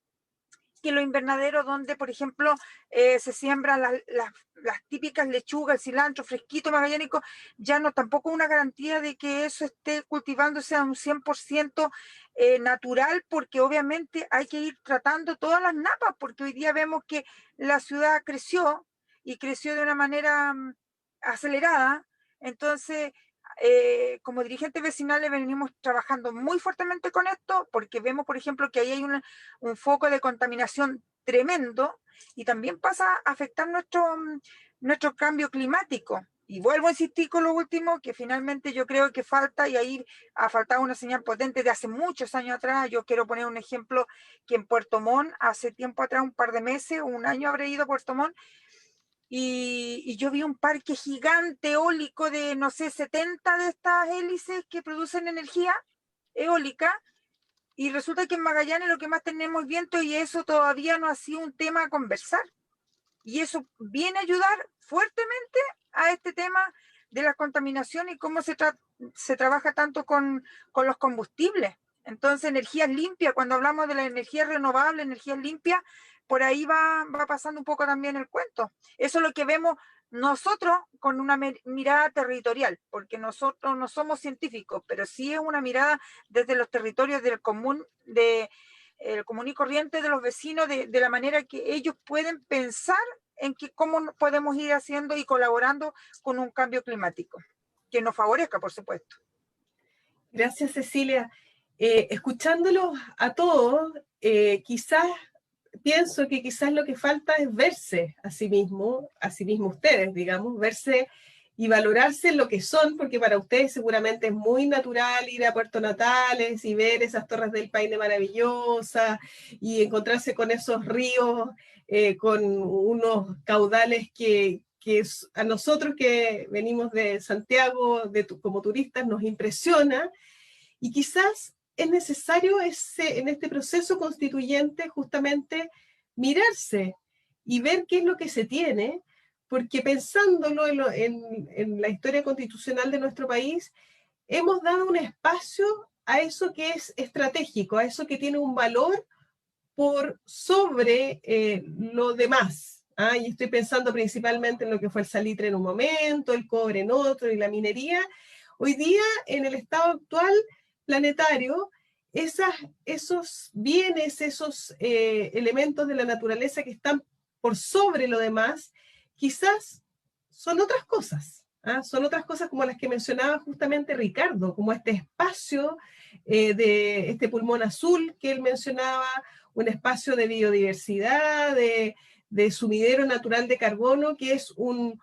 S4: que los invernaderos donde, por ejemplo, se siembran las típicas lechugas, el cilantro fresquito magallánico, ya no tampoco una garantía de que eso esté cultivándose a un 100% natural, porque obviamente hay que ir tratando todas las napas, porque hoy día vemos que la ciudad creció, y creció de una manera acelerada. Entonces, como dirigentes vecinales venimos trabajando muy fuertemente con esto, porque vemos, por ejemplo, que ahí hay un foco de contaminación tremendo, y también pasa a afectar nuestro cambio climático. Y vuelvo a insistir con lo último, que finalmente yo creo que falta, y ahí ha faltado una señal potente de hace muchos años atrás. Yo quiero poner un ejemplo, que en Puerto Montt, hace tiempo atrás, un par de meses, un año habré ido a Puerto Montt, y yo vi un parque gigante eólico de, no sé, 70 de estas hélices que producen energía eólica, y resulta que en Magallanes lo que más tenemos es viento, y eso todavía no ha sido un tema a conversar. Y eso viene a ayudar fuertemente a este tema de la contaminación y cómo se trabaja tanto con los combustibles. Entonces, energías limpias, cuando hablamos de la energía renovable, energías limpias, por ahí va pasando un poco también el cuento. Eso es lo que vemos nosotros con una mirada territorial, porque nosotros no somos científicos, pero sí es una mirada desde los territorios del común, el común y corriente de los vecinos, de la manera que ellos pueden pensar en cómo podemos ir haciendo y colaborando con un cambio climático que nos favorezca, por supuesto.
S1: Gracias, Cecilia. Escuchándolos a todos, quizás pienso que quizás lo que falta es verse a sí mismo ustedes, digamos, verse y valorarse lo que son, porque para ustedes seguramente es muy natural ir a Puerto Natales y ver esas Torres del Paine maravillosas y encontrarse con esos ríos, con unos caudales que a nosotros que venimos de Santiago como turistas nos impresiona, y quizás es necesario en este proceso constituyente justamente mirarse y ver qué es lo que se tiene, porque pensándolo en la historia constitucional de nuestro país, hemos dado un espacio a eso que es estratégico, a eso que tiene un valor por sobre lo demás. Y estoy pensando principalmente en lo que fue el salitre en un momento, el cobre en otro y la minería. Hoy día, en el estado actual planetario, esos bienes, esos elementos de la naturaleza que están por sobre lo demás, quizás son otras cosas. Son otras cosas como las que mencionaba justamente Ricardo, como este espacio de este pulmón azul que él mencionaba, un espacio de biodiversidad, de sumidero natural de carbono, que es un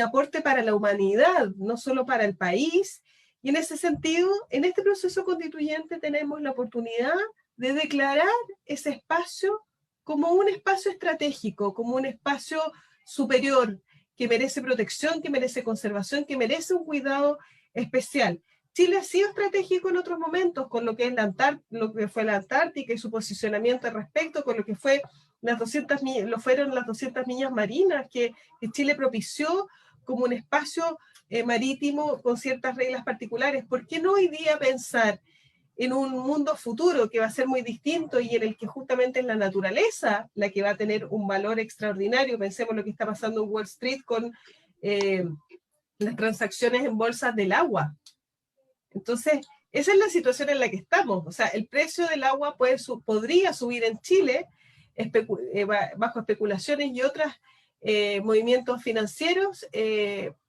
S1: aporte para la humanidad, no solo para el país. Y en ese sentido, en este proceso constituyente tenemos la oportunidad de declarar ese espacio como un espacio estratégico, como un espacio superior, que merece protección, que merece conservación, que merece un cuidado especial. Chile ha sido estratégico en otros momentos, con lo que es lo que fue la Antártica y su posicionamiento al respecto, con lo que fue fueron las 200 millas marinas que Chile propició como un espacio marítimo con ciertas reglas particulares. ¿Por qué no hoy día pensar en un mundo futuro que va a ser muy distinto y en el que justamente es la naturaleza la que va a tener un valor extraordinario? Pensemos lo que está pasando en Wall Street con las transacciones en bolsas del agua. Entonces, esa es la situación en la que estamos. O sea, el precio del agua podría subir en Chile bajo especulaciones y otros movimientos financieros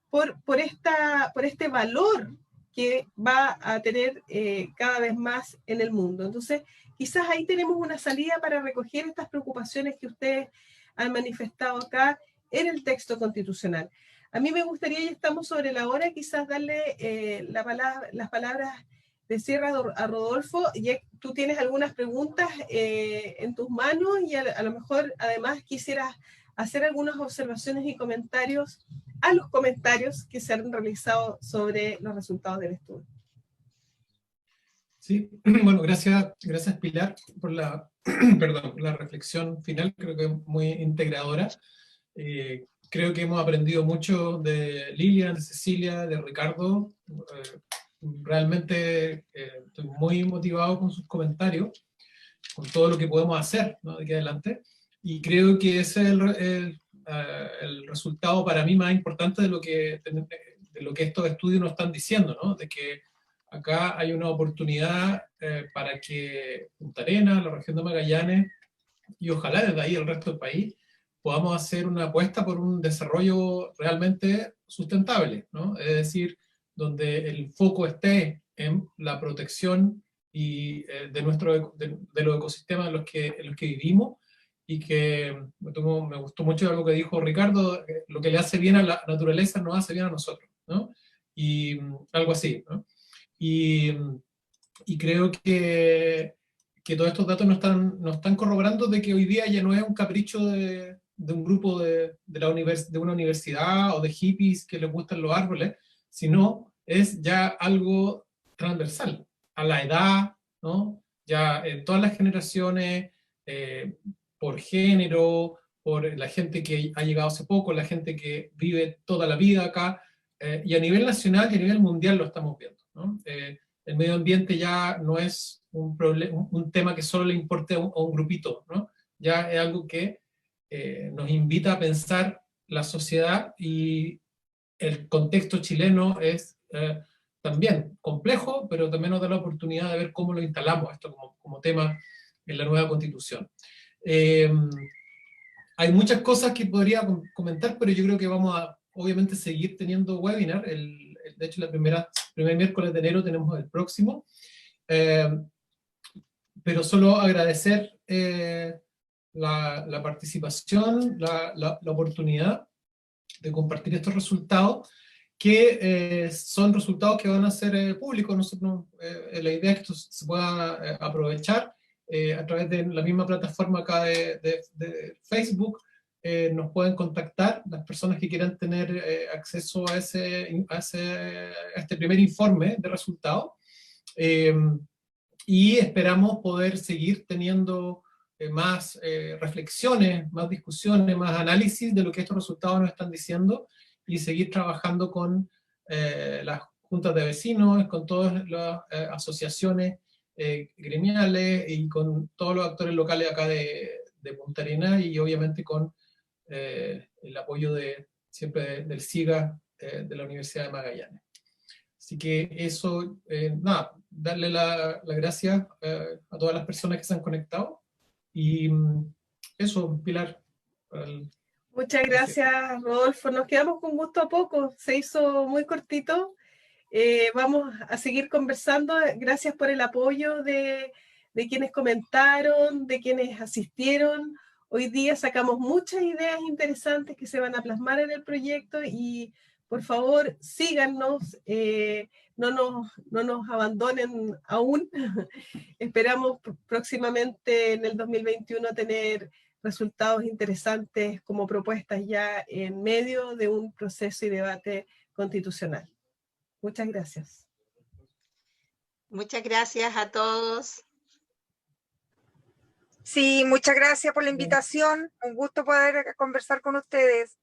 S1: por este valor que va a tener cada vez más en el mundo. Entonces, quizás ahí tenemos una salida para recoger estas preocupaciones que ustedes han manifestado acá en el texto constitucional. A mí me gustaría, ya estamos sobre la hora, quizás darle las palabras de cierre a Rodolfo. Ya tú tienes algunas preguntas en tus manos y a lo mejor además quisieras hacer algunas observaciones y comentarios a los comentarios que se han realizado sobre los resultados del estudio.
S3: Sí, bueno, gracias Pilar por la reflexión final, creo que es muy integradora. Creo que hemos aprendido mucho de Lilian, de Cecilia, de Ricardo. Realmente estoy muy motivado con sus comentarios, con todo lo que podemos hacer, ¿no?, de aquí adelante. Y creo que ese es el resultado para mí más importante de lo que estos estudios nos están diciendo, ¿no? De que acá hay una oportunidad para que Punta Arenas, la región de Magallanes, y ojalá desde ahí el resto del país, podamos hacer una apuesta por un desarrollo realmente sustentable, ¿no? Es decir, donde el foco esté en la protección y de los ecosistemas en los que vivimos, y que me gustó mucho algo que dijo Ricardo, lo que le hace bien a la naturaleza nos hace bien a nosotros, ¿no? Y algo así, ¿no? Y creo que todos estos datos nos están corroborando de que hoy día ya no es un capricho de un grupo de una universidad o de hippies que les gustan los árboles, sino es ya algo transversal a la edad, ¿no? Ya en todas las generaciones, por género, por la gente que ha llegado hace poco, la gente que vive toda la vida acá, y a nivel nacional y a nivel mundial lo estamos viendo, ¿no? El medio ambiente ya no es un tema que solo le importe a un grupito, ¿no? Ya es algo que nos invita a pensar la sociedad, y el contexto chileno es también complejo, pero también nos da la oportunidad de ver cómo lo instalamos esto como tema en la nueva Constitución. Hay muchas cosas que podría comentar, pero yo creo que vamos a, obviamente, seguir teniendo webinar. De hecho, el primer miércoles de enero tenemos el próximo. Pero solo agradecer la participación, la oportunidad de compartir estos resultados, que son resultados que van a ser públicos. Nosotros, la idea es que esto se pueda aprovechar a través de la misma plataforma acá de Facebook. Nos pueden contactar las personas que quieran tener acceso a este primer informe de resultados, y esperamos poder seguir teniendo más reflexiones, más discusiones, más análisis de lo que estos resultados nos están diciendo, y seguir trabajando con las juntas de vecinos, con todas las asociaciones gremiales y con todos los actores locales acá de Punta Arenas, y obviamente con el apoyo siempre del SIGA de la Universidad de Magallanes. Así que eso, nada, darle las gracias a todas las personas que se han conectado, y eso, Pilar.
S1: Muchas gracias, Rodolfo. Nos quedamos con gusto a poco, se hizo muy cortito. Vamos a seguir conversando. Gracias por el apoyo de quienes comentaron, de quienes asistieron. Hoy día sacamos muchas ideas interesantes que se van a plasmar en el proyecto, y por favor síganos, no nos abandonen aún. Esperamos próximamente en el 2021 tener resultados interesantes como propuestas ya en medio de un proceso y debate constitucional. Muchas gracias.
S5: Muchas gracias a todos.
S4: Sí, muchas gracias por la invitación. Un gusto poder conversar con ustedes.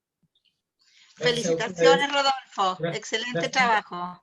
S5: Felicitaciones, Rodolfo.
S3: Gracias.
S5: Excelente trabajo.